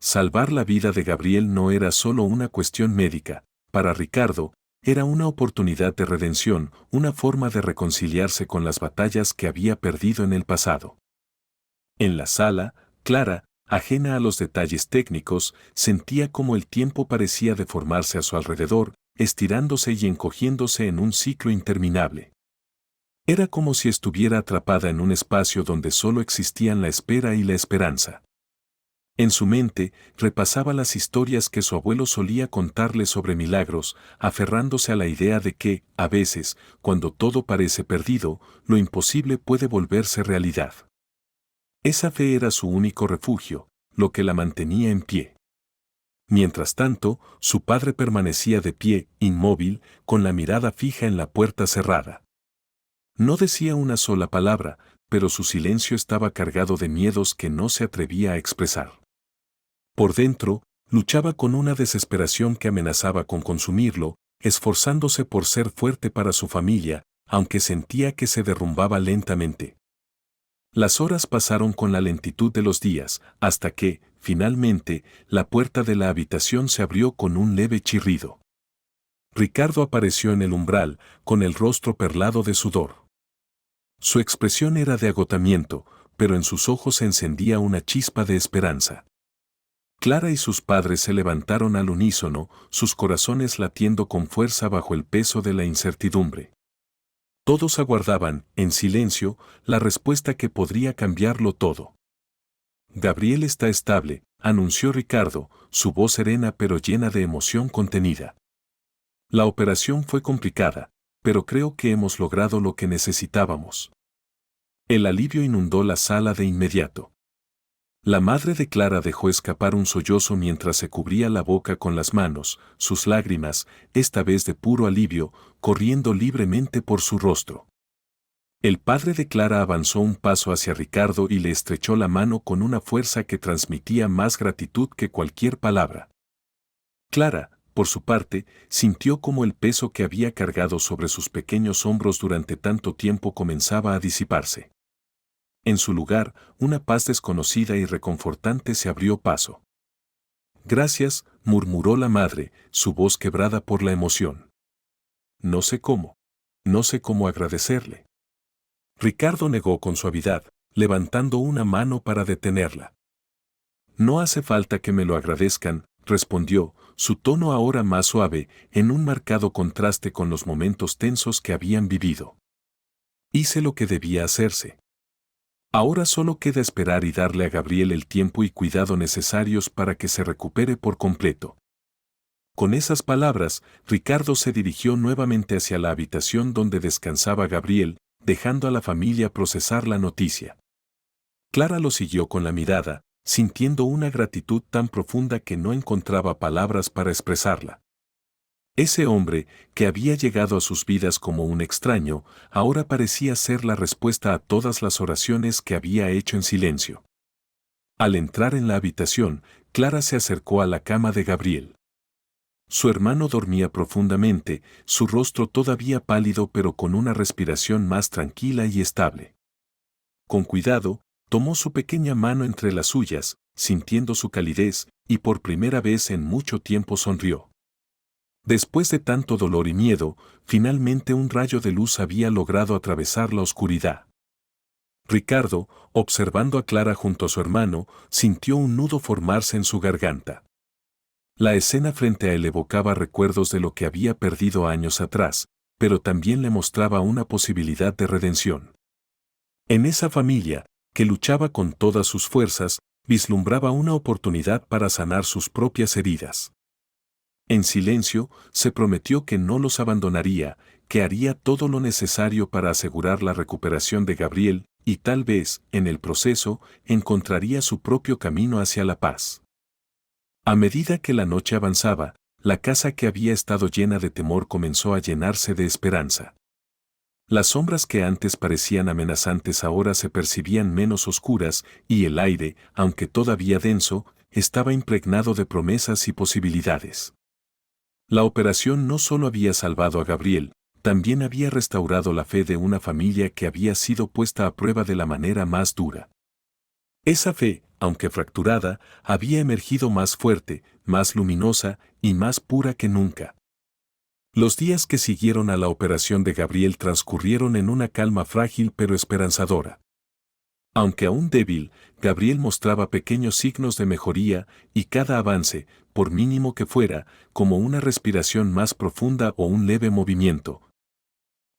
Salvar la vida de Gabriel no era solo una cuestión médica, para Ricardo, era una oportunidad de redención, una forma de reconciliarse con las batallas que había perdido en el pasado. En la sala, Clara, ajena a los detalles técnicos, sentía como el tiempo parecía deformarse a su alrededor, estirándose y encogiéndose en un ciclo interminable. Era como si estuviera atrapada en un espacio donde solo existían la espera y la esperanza. En su mente, repasaba las historias que su abuelo solía contarle sobre milagros, aferrándose a la idea de que, a veces, cuando todo parece perdido, lo imposible puede volverse realidad. Esa fe era su único refugio, lo que la mantenía en pie. Mientras tanto, su padre permanecía de pie, inmóvil, con la mirada fija en la puerta cerrada. No decía una sola palabra, pero su silencio estaba cargado de miedos que no se atrevía a expresar. Por dentro, luchaba con una desesperación que amenazaba con consumirlo, esforzándose por ser fuerte para su familia, aunque sentía que se derrumbaba lentamente. Las horas pasaron con la lentitud de los días, hasta que, finalmente, la puerta de la habitación se abrió con un leve chirrido. Ricardo apareció en el umbral, con el rostro perlado de sudor. Su expresión era de agotamiento, pero en sus ojos se encendía una chispa de esperanza. Clara y sus padres se levantaron al unísono, sus corazones latiendo con fuerza bajo el peso de la incertidumbre. Todos aguardaban, en silencio, la respuesta que podría cambiarlo todo. Gabriel está estable, anunció Ricardo, su voz serena pero llena de emoción contenida. La operación fue complicada, pero creo que hemos logrado lo que necesitábamos. El alivio inundó la sala de inmediato. La madre de Clara dejó escapar un sollozo mientras se cubría la boca con las manos, sus lágrimas, esta vez de puro alivio, corriendo libremente por su rostro. El padre de Clara avanzó un paso hacia Ricardo y le estrechó la mano con una fuerza que transmitía más gratitud que cualquier palabra. Clara, por su parte, sintió como el peso que había cargado sobre sus pequeños hombros durante tanto tiempo comenzaba a disiparse. En su lugar, una paz desconocida y reconfortante se abrió paso. Gracias, murmuró la madre, su voz quebrada por la emoción. No sé cómo agradecerle. Ricardo negó con suavidad, levantando una mano para detenerla. No hace falta que me lo agradezcan, respondió, su tono ahora más suave, en un marcado contraste con los momentos tensos que habían vivido. Hice lo que debía hacerse. Ahora solo queda esperar y darle a Gabriel el tiempo y cuidado necesarios para que se recupere por completo. Con esas palabras, Ricardo se dirigió nuevamente hacia la habitación donde descansaba Gabriel, dejando a la familia procesar la noticia. Clara lo siguió con la mirada, sintiendo una gratitud tan profunda que no encontraba palabras para expresarla. Ese hombre, que había llegado a sus vidas como un extraño, ahora parecía ser la respuesta a todas las oraciones que había hecho en silencio. Al entrar en la habitación, Clara se acercó a la cama de Gabriel. Su hermano dormía profundamente, su rostro todavía pálido pero con una respiración más tranquila y estable. Con cuidado, tomó su pequeña mano entre las suyas, sintiendo su calidez, y por primera vez en mucho tiempo sonrió. Después de tanto dolor y miedo, finalmente un rayo de luz había logrado atravesar la oscuridad. Ricardo, observando a Clara junto a su hermano, sintió un nudo formarse en su garganta. La escena frente a él evocaba recuerdos de lo que había perdido años atrás, pero también le mostraba una posibilidad de redención. En esa familia, que luchaba con todas sus fuerzas, vislumbraba una oportunidad para sanar sus propias heridas. En silencio, se prometió que no los abandonaría, que haría todo lo necesario para asegurar la recuperación de Gabriel, y tal vez, en el proceso, encontraría su propio camino hacia la paz. A medida que la noche avanzaba, la casa que había estado llena de temor comenzó a llenarse de esperanza. Las sombras que antes parecían amenazantes ahora se percibían menos oscuras, y el aire, aunque todavía denso, estaba impregnado de promesas y posibilidades. La operación no solo había salvado a Gabriel, también había restaurado la fe de una familia que había sido puesta a prueba de la manera más dura. Esa fe, aunque fracturada, había emergido más fuerte, más luminosa y más pura que nunca. Los días que siguieron a la operación de Gabriel transcurrieron en una calma frágil pero esperanzadora. Aunque aún débil, Gabriel mostraba pequeños signos de mejoría, y cada avance, por mínimo que fuera, como una respiración más profunda o un leve movimiento,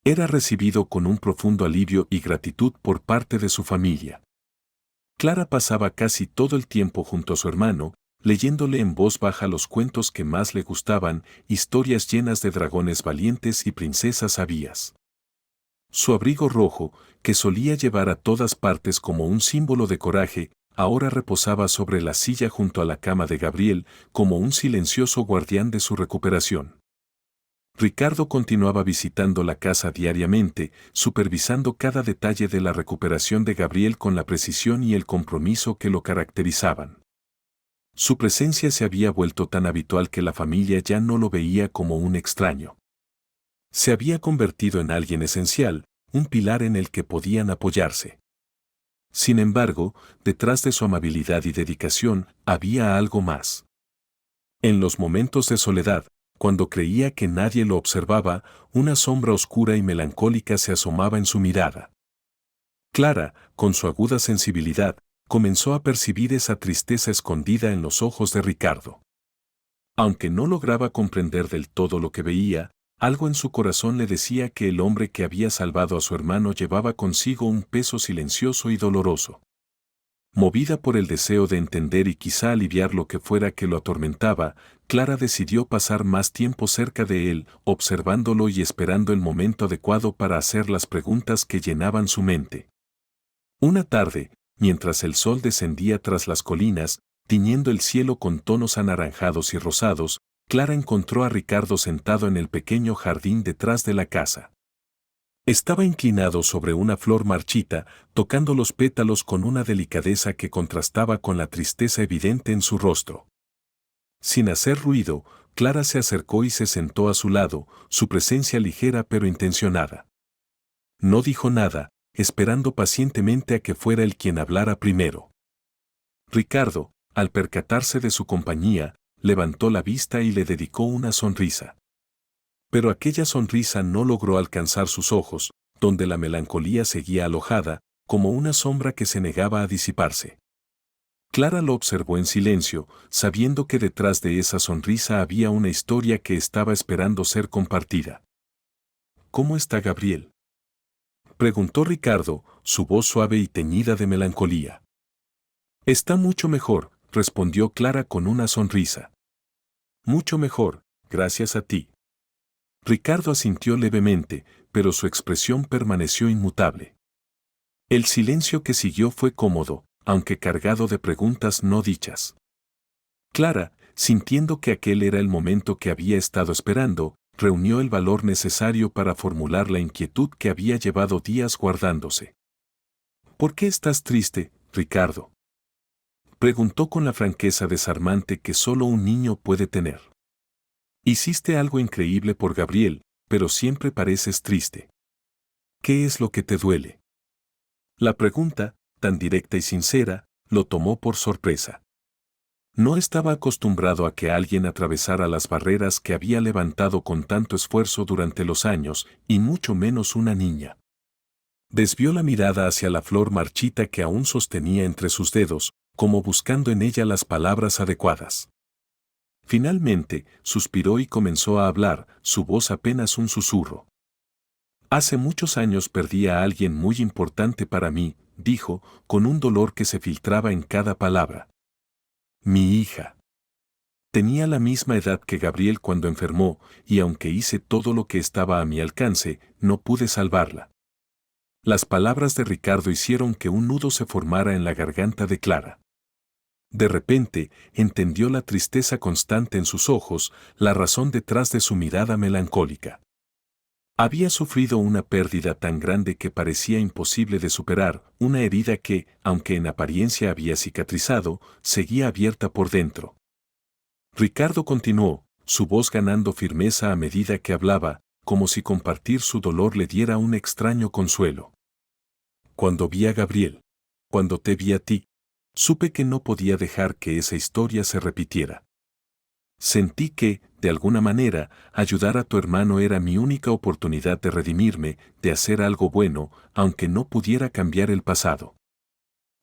era recibido con un profundo alivio y gratitud por parte de su familia. Clara pasaba casi todo el tiempo junto a su hermano, leyéndole en voz baja los cuentos que más le gustaban, historias llenas de dragones valientes y princesas sabias. Su abrigo rojo, que solía llevar a todas partes como un símbolo de coraje, ahora reposaba sobre la silla junto a la cama de Gabriel, como un silencioso guardián de su recuperación. Ricardo continuaba visitando la casa diariamente, supervisando cada detalle de la recuperación de Gabriel con la precisión y el compromiso que lo caracterizaban. Su presencia se había vuelto tan habitual que la familia ya no lo veía como un extraño. Se había convertido en alguien esencial, un pilar en el que podían apoyarse. Sin embargo, detrás de su amabilidad y dedicación, había algo más. En los momentos de soledad, cuando creía que nadie lo observaba, una sombra oscura y melancólica se asomaba en su mirada. Clara, con su aguda sensibilidad, comenzó a percibir esa tristeza escondida en los ojos de Ricardo. Aunque no lograba comprender del todo lo que veía, algo en su corazón le decía que el hombre que había salvado a su hermano llevaba consigo un peso silencioso y doloroso. Movida por el deseo de entender y quizá aliviar lo que fuera que lo atormentaba, Clara decidió pasar más tiempo cerca de él, observándolo y esperando el momento adecuado para hacer las preguntas que llenaban su mente. Una tarde, mientras el sol descendía tras las colinas, tiñendo el cielo con tonos anaranjados y rosados, Clara encontró a Ricardo sentado en el pequeño jardín detrás de la casa. Estaba inclinado sobre una flor marchita, tocando los pétalos con una delicadeza que contrastaba con la tristeza evidente en su rostro. Sin hacer ruido, Clara se acercó y se sentó a su lado, su presencia ligera pero intencionada. No dijo nada, esperando pacientemente a que fuera él quien hablara primero. Ricardo, al percatarse de su compañía, levantó la vista y le dedicó una sonrisa. Pero aquella sonrisa no logró alcanzar sus ojos, donde la melancolía seguía alojada, como una sombra que se negaba a disiparse. Clara lo observó en silencio, sabiendo que detrás de esa sonrisa había una historia que estaba esperando ser compartida. ¿Cómo está Gabriel?, preguntó Ricardo, su voz suave y teñida de melancolía. Está mucho mejor, respondió Clara con una sonrisa. Mucho mejor, gracias a ti. Ricardo asintió levemente, pero su expresión permaneció inmutable. El silencio que siguió fue cómodo, aunque cargado de preguntas no dichas. Clara, sintiendo que aquel era el momento que había estado esperando, reunió el valor necesario para formular la inquietud que había llevado días guardándose. ¿Por qué estás triste, Ricardo?, preguntó con la franqueza desarmante que solo un niño puede tener. Hiciste algo increíble por Gabriel, pero siempre pareces triste. ¿Qué es lo que te duele? La pregunta, tan directa y sincera, lo tomó por sorpresa. No estaba acostumbrado a que alguien atravesara las barreras que había levantado con tanto esfuerzo durante los años, y mucho menos una niña. Desvió la mirada hacia la flor marchita que aún sostenía entre sus dedos, como buscando en ella las palabras adecuadas. Finalmente, suspiró y comenzó a hablar, su voz apenas un susurro. Hace muchos años perdí a alguien muy importante para mí, dijo, con un dolor que se filtraba en cada palabra. Mi hija. Tenía la misma edad que Gabriel cuando enfermó, y aunque hice todo lo que estaba a mi alcance, no pude salvarla. Las palabras de Ricardo hicieron que un nudo se formara en la garganta de Clara. De repente, entendió la tristeza constante en sus ojos, la razón detrás de su mirada melancólica. Había sufrido una pérdida tan grande que parecía imposible de superar, una herida que, aunque en apariencia había cicatrizado, seguía abierta por dentro. Ricardo continuó, su voz ganando firmeza a medida que hablaba, como si compartir su dolor le diera un extraño consuelo. Cuando vi a Gabriel, cuando te vi a ti, supe que no podía dejar que esa historia se repitiera. Sentí que, de alguna manera, ayudar a tu hermano era mi única oportunidad de redimirme, de hacer algo bueno, aunque no pudiera cambiar el pasado.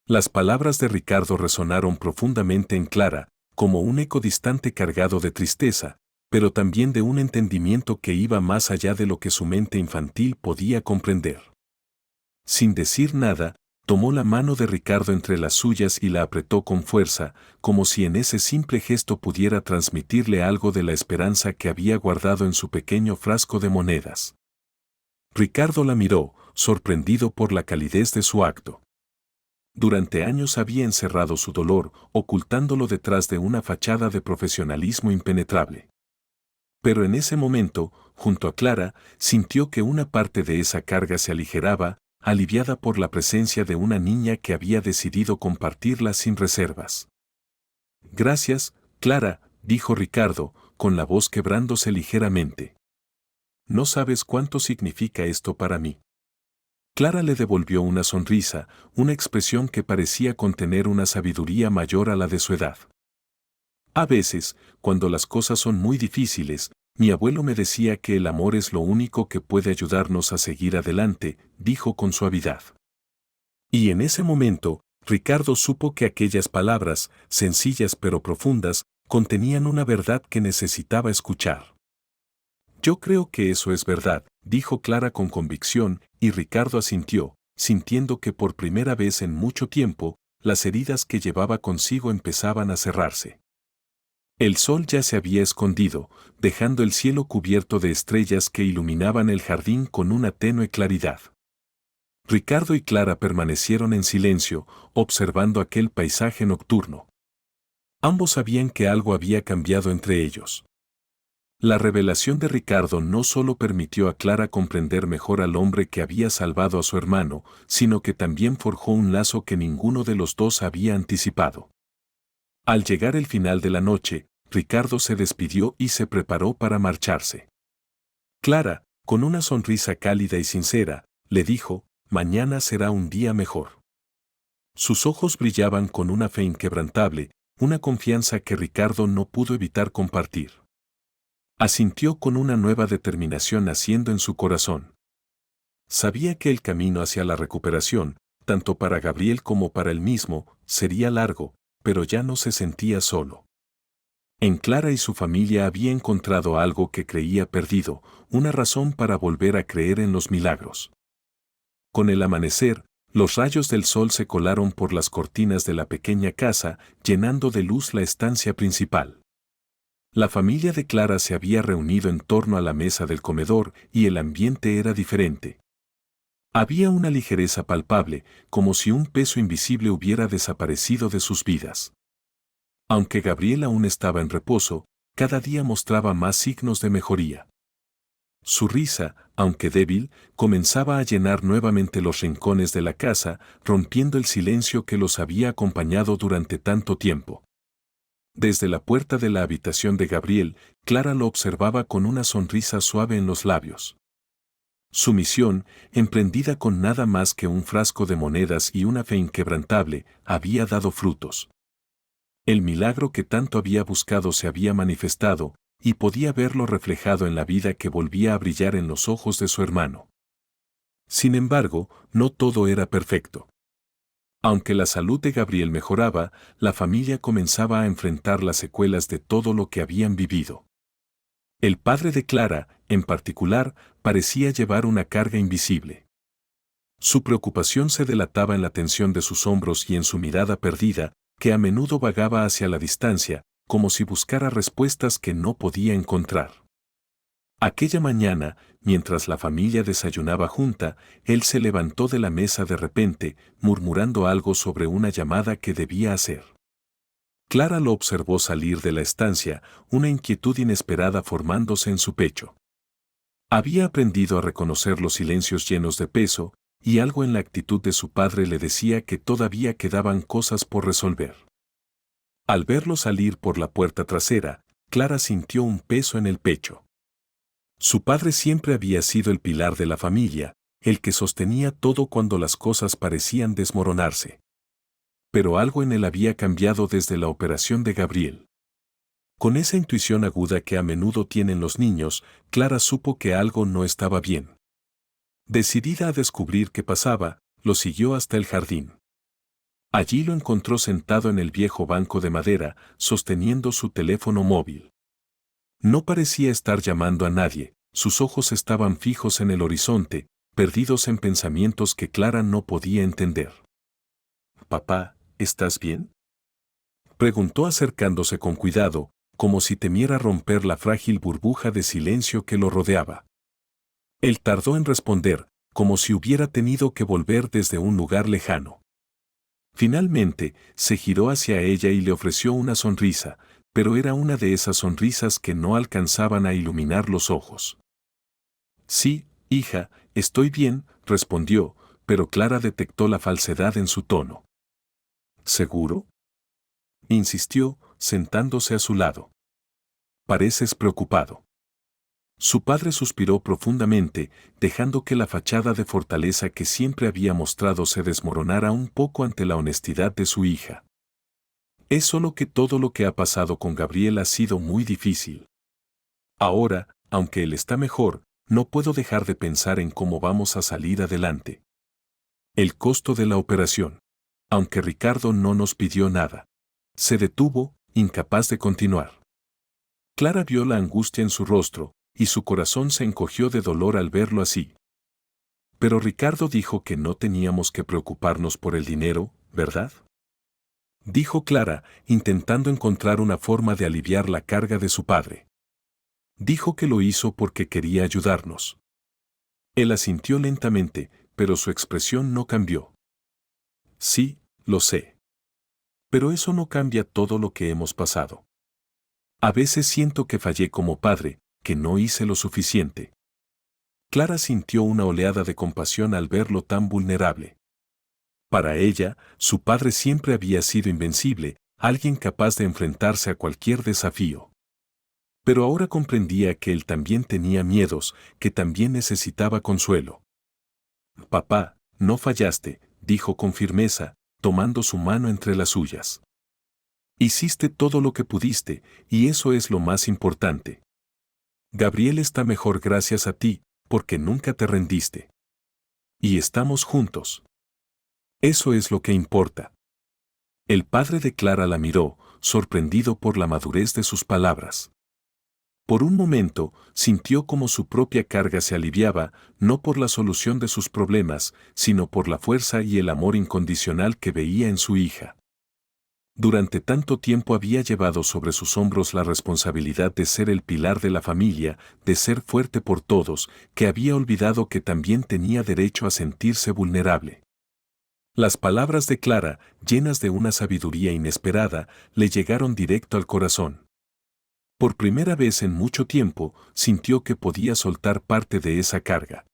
Las palabras de Ricardo resonaron profundamente en Clara, como un eco distante cargado de tristeza, pero también de un entendimiento que iba más allá de lo que su mente infantil podía comprender. Sin decir nada, tomó la mano de Ricardo entre las suyas y la apretó con fuerza, como si en ese simple gesto pudiera transmitirle algo de la esperanza que había guardado en su pequeño frasco de monedas. Ricardo la miró, sorprendido por la calidez de su acto. Durante años había encerrado su dolor, ocultándolo detrás de una fachada de profesionalismo impenetrable. Pero en ese momento, junto a Clara, sintió que una parte de esa carga se aligeraba, aliviada por la presencia de una niña que había decidido compartirla sin reservas. Gracias, Clara, dijo Ricardo, con la voz quebrándose ligeramente. No sabes cuánto significa esto para mí. Clara le devolvió una sonrisa, una expresión que parecía contener una sabiduría mayor a la de su edad. A veces, cuando las cosas son muy difíciles, mi abuelo me decía que el amor es lo único que puede ayudarnos a seguir adelante, dijo con suavidad. Y en ese momento, Ricardo supo que aquellas palabras, sencillas pero profundas, contenían una verdad que necesitaba escuchar. Yo creo que eso es verdad, dijo Clara con convicción, y Ricardo asintió, sintiendo que por primera vez en mucho tiempo, las heridas que llevaba consigo empezaban a cerrarse. El sol ya se había escondido, dejando el cielo cubierto de estrellas que iluminaban el jardín con una tenue claridad. Ricardo y Clara permanecieron en silencio, observando aquel paisaje nocturno. Ambos sabían que algo había cambiado entre ellos. La revelación de Ricardo no solo permitió a Clara comprender mejor al hombre que había salvado a su hermano, sino que también forjó un lazo que ninguno de los dos había anticipado. Al llegar el final de la noche, Ricardo se despidió y se preparó para marcharse. Clara, con una sonrisa cálida y sincera, le dijo, mañana será un día mejor. Sus ojos brillaban con una fe inquebrantable, una confianza que Ricardo no pudo evitar compartir. Asintió con una nueva determinación naciendo en su corazón. Sabía que el camino hacia la recuperación, tanto para Gabriel como para él mismo, sería largo, pero ya no se sentía solo. En Clara y su familia había encontrado algo que creía perdido, una razón para volver a creer en los milagros. Con el amanecer, los rayos del sol se colaron por las cortinas de la pequeña casa, llenando de luz la estancia principal. La familia de Clara se había reunido en torno a la mesa del comedor y el ambiente era diferente. Había una ligereza palpable, como si un peso invisible hubiera desaparecido de sus vidas. Aunque Gabriel aún estaba en reposo, cada día mostraba más signos de mejoría. Su risa, aunque débil, comenzaba a llenar nuevamente los rincones de la casa, rompiendo el silencio que los había acompañado durante tanto tiempo. Desde la puerta de la habitación de Gabriel, Clara lo observaba con una sonrisa suave en los labios. Su misión, emprendida con nada más que un frasco de monedas y una fe inquebrantable, había dado frutos. El milagro que tanto había buscado se había manifestado, y podía verlo reflejado en la vida que volvía a brillar en los ojos de su hermano. Sin embargo, no todo era perfecto. Aunque la salud de Gabriel mejoraba, la familia comenzaba a enfrentar las secuelas de todo lo que habían vivido. El padre de Clara, en particular, parecía llevar una carga invisible. Su preocupación se delataba en la tensión de sus hombros y en su mirada perdida, que a menudo vagaba hacia la distancia, como si buscara respuestas que no podía encontrar. Aquella mañana, mientras la familia desayunaba junta, él se levantó de la mesa de repente, murmurando algo sobre una llamada que debía hacer. Clara lo observó salir de la estancia, una inquietud inesperada formándose en su pecho. Había aprendido a reconocer los silencios llenos de peso, y algo en la actitud de su padre le decía que todavía quedaban cosas por resolver. Al verlo salir por la puerta trasera, Clara sintió un peso en el pecho. Su padre siempre había sido el pilar de la familia, el que sostenía todo cuando las cosas parecían desmoronarse. Pero algo en él había cambiado desde la operación de Gabriel. Con esa intuición aguda que a menudo tienen los niños, Clara supo que algo no estaba bien. Decidida a descubrir qué pasaba, lo siguió hasta el jardín. Allí lo encontró sentado en el viejo banco de madera, sosteniendo su teléfono móvil. No parecía estar llamando a nadie, sus ojos estaban fijos en el horizonte, perdidos en pensamientos que Clara no podía entender. «Papá, ¿estás bien?», preguntó acercándose con cuidado, como si temiera romper la frágil burbuja de silencio que lo rodeaba. Él tardó en responder, como si hubiera tenido que volver desde un lugar lejano. Finalmente, se giró hacia ella y le ofreció una sonrisa, pero era una de esas sonrisas que no alcanzaban a iluminar los ojos. «Sí, hija, estoy bien», respondió, pero Clara detectó la falsedad en su tono. «¿Seguro?», insistió, sentándose a su lado. «Pareces preocupado». Su padre suspiró profundamente, dejando que la fachada de fortaleza que siempre había mostrado se desmoronara un poco ante la honestidad de su hija. «Es solo que todo lo que ha pasado con Gabriel ha sido muy difícil. Ahora, aunque él está mejor, no puedo dejar de pensar en cómo vamos a salir adelante. El costo de la operación. Aunque Ricardo no nos pidió nada. Se detuvo, incapaz de continuar. Clara vio la angustia en su rostro, y su corazón se encogió de dolor al verlo así. Pero Ricardo dijo que no teníamos que preocuparnos por el dinero, ¿verdad?, dijo Clara, intentando encontrar una forma de aliviar la carga de su padre. Dijo que lo hizo porque quería ayudarnos. Él asintió lentamente, pero su expresión no cambió. Sí, lo sé. Pero eso no cambia todo lo que hemos pasado. A veces siento que fallé como padre, que no hice lo suficiente. Clara sintió una oleada de compasión al verlo tan vulnerable. Para ella, su padre siempre había sido invencible, alguien capaz de enfrentarse a cualquier desafío. Pero ahora comprendía que él también tenía miedos, que también necesitaba consuelo. «Papá, no fallaste», dijo con firmeza, tomando su mano entre las suyas. «Hiciste todo lo que pudiste, y eso es lo más importante. Gabriel está mejor gracias a ti, porque nunca te rendiste. Y estamos juntos. Eso es lo que importa». El padre de Clara la miró, sorprendido por la madurez de sus palabras. Por un momento, sintió como su propia carga se aliviaba, no por la solución de sus problemas, sino por la fuerza y el amor incondicional que veía en su hija. Durante tanto tiempo había llevado sobre sus hombros la responsabilidad de ser el pilar de la familia, de ser fuerte por todos, que había olvidado que también tenía derecho a sentirse vulnerable. Las palabras de Clara, llenas de una sabiduría inesperada, le llegaron directo al corazón. Por primera vez en mucho tiempo, sintió que podía soltar parte de esa carga.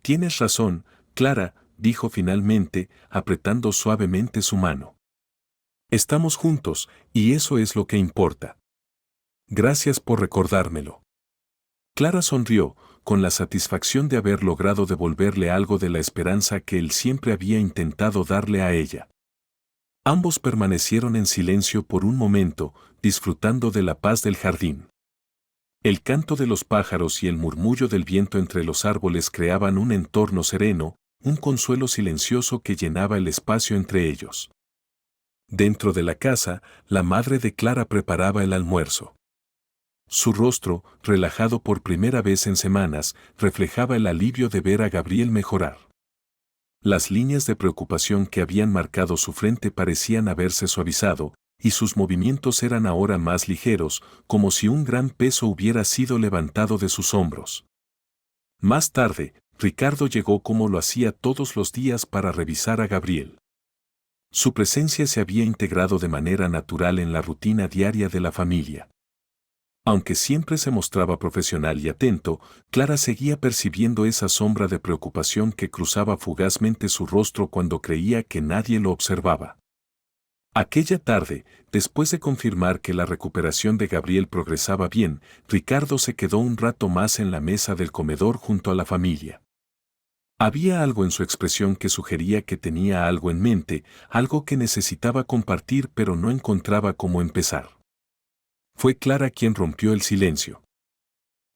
«Tienes razón, Clara», dijo finalmente, apretando suavemente su mano. «Estamos juntos, y eso es lo que importa. Gracias por recordármelo». Clara sonrió, con la satisfacción de haber logrado devolverle algo de la esperanza que él siempre había intentado darle a ella. Ambos permanecieron en silencio por un momento, disfrutando de la paz del jardín. El canto de los pájaros y el murmullo del viento entre los árboles creaban un entorno sereno, un consuelo silencioso que llenaba el espacio entre ellos. Dentro de la casa, la madre de Clara preparaba el almuerzo. Su rostro, relajado por primera vez en semanas, reflejaba el alivio de ver a Gabriel mejorar. Las líneas de preocupación que habían marcado su frente parecían haberse suavizado, y sus movimientos eran ahora más ligeros, como si un gran peso hubiera sido levantado de sus hombros. Más tarde, Ricardo llegó como lo hacía todos los días para revisar a Gabriel. Su presencia se había integrado de manera natural en la rutina diaria de la familia. Aunque siempre se mostraba profesional y atento, Clara seguía percibiendo esa sombra de preocupación que cruzaba fugazmente su rostro cuando creía que nadie lo observaba. Aquella tarde, después de confirmar que la recuperación de Gabriel progresaba bien, Ricardo se quedó un rato más en la mesa del comedor junto a la familia. Había algo en su expresión que sugería que tenía algo en mente, algo que necesitaba compartir pero no encontraba cómo empezar. Fue Clara quien rompió el silencio.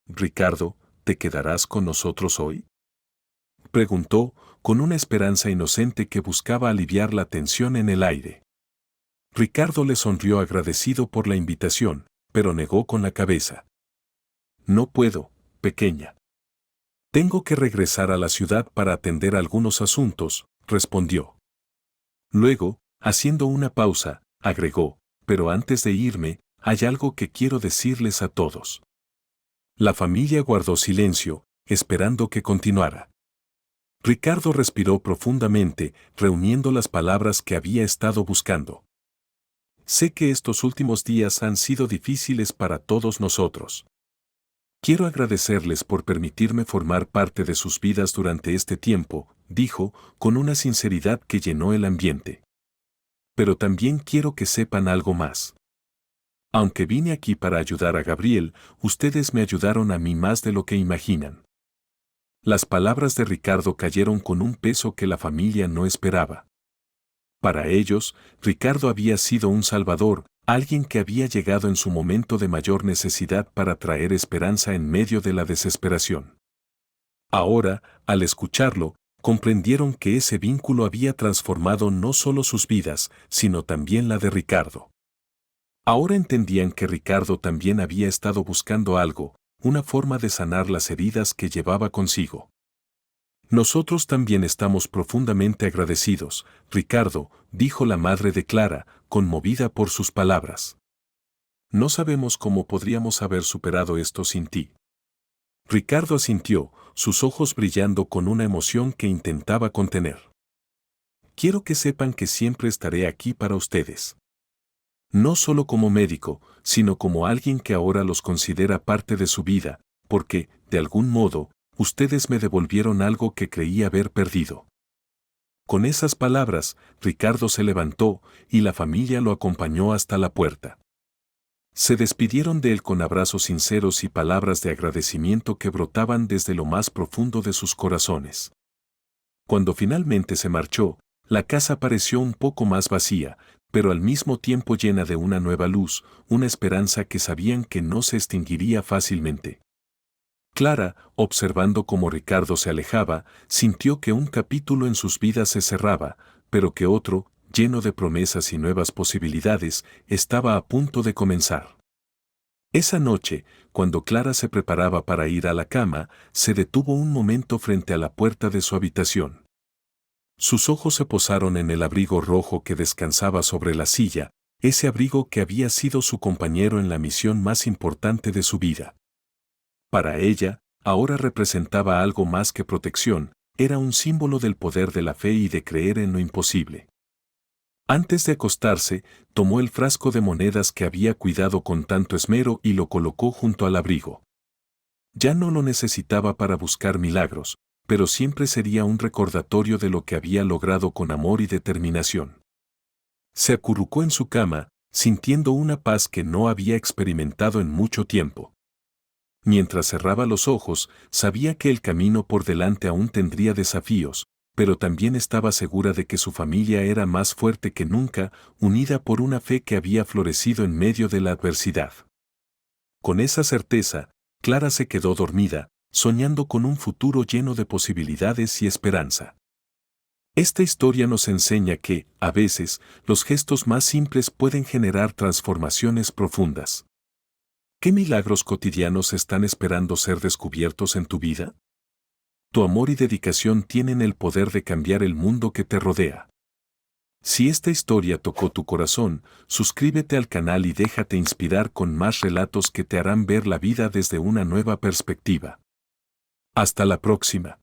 «Ricardo, ¿te quedarás con nosotros hoy?», preguntó, con una esperanza inocente que buscaba aliviar la tensión en el aire. Ricardo le sonrió agradecido por la invitación, pero negó con la cabeza. «No puedo, pequeña. Tengo que regresar a la ciudad para atender algunos asuntos», respondió. Luego, haciendo una pausa, agregó, «pero antes de irme, hay algo que quiero decirles a todos». La familia guardó silencio, esperando que continuara. Ricardo respiró profundamente, reuniendo las palabras que había estado buscando. «Sé que estos últimos días han sido difíciles para todos nosotros. Quiero agradecerles por permitirme formar parte de sus vidas durante este tiempo», dijo, con una sinceridad que llenó el ambiente. «Pero también quiero que sepan algo más. Aunque vine aquí para ayudar a Gabriel, ustedes me ayudaron a mí más de lo que imaginan». Las palabras de Ricardo cayeron con un peso que la familia no esperaba. Para ellos, Ricardo había sido un salvador, alguien que había llegado en su momento de mayor necesidad para traer esperanza en medio de la desesperación. Ahora, al escucharlo, comprendieron que ese vínculo había transformado no solo sus vidas, sino también la de Ricardo. Ahora entendían que Ricardo también había estado buscando algo, una forma de sanar las heridas que llevaba consigo. «Nosotros también estamos profundamente agradecidos, Ricardo», dijo la madre de Clara, conmovida por sus palabras. «No sabemos cómo podríamos haber superado esto sin ti». Ricardo asintió, sus ojos brillando con una emoción que intentaba contener. «Quiero que sepan que siempre estaré aquí para ustedes. No solo como médico, sino como alguien que ahora los considera parte de su vida, porque, de algún modo, ustedes me devolvieron algo que creí haber perdido». Con esas palabras, Ricardo se levantó y la familia lo acompañó hasta la puerta. Se despidieron de él con abrazos sinceros y palabras de agradecimiento que brotaban desde lo más profundo de sus corazones. Cuando finalmente se marchó, la casa pareció un poco más vacía, pero al mismo tiempo llena de una nueva luz, una esperanza que sabían que no se extinguiría fácilmente. Clara, observando cómo Ricardo se alejaba, sintió que un capítulo en sus vidas se cerraba, pero que otro, lleno de promesas y nuevas posibilidades, estaba a punto de comenzar. Esa noche, cuando Clara se preparaba para ir a la cama, se detuvo un momento frente a la puerta de su habitación. Sus ojos se posaron en el abrigo rojo que descansaba sobre la silla, ese abrigo que había sido su compañero en la misión más importante de su vida. Para ella, ahora representaba algo más que protección, era un símbolo del poder de la fe y de creer en lo imposible. Antes de acostarse, tomó el frasco de monedas que había cuidado con tanto esmero y lo colocó junto al abrigo. Ya no lo necesitaba para buscar milagros, pero siempre sería un recordatorio de lo que había logrado con amor y determinación. Se acurrucó en su cama, sintiendo una paz que no había experimentado en mucho tiempo. Mientras cerraba los ojos, sabía que el camino por delante aún tendría desafíos, pero también estaba segura de que su familia era más fuerte que nunca, unida por una fe que había florecido en medio de la adversidad. Con esa certeza, Clara se quedó dormida, soñando con un futuro lleno de posibilidades y esperanza. Esta historia nos enseña que, a veces, los gestos más simples pueden generar transformaciones profundas. ¿Qué milagros cotidianos están esperando ser descubiertos en tu vida? Tu amor y dedicación tienen el poder de cambiar el mundo que te rodea. Si esta historia tocó tu corazón, suscríbete al canal y déjate inspirar con más relatos que te harán ver la vida desde una nueva perspectiva. Hasta la próxima.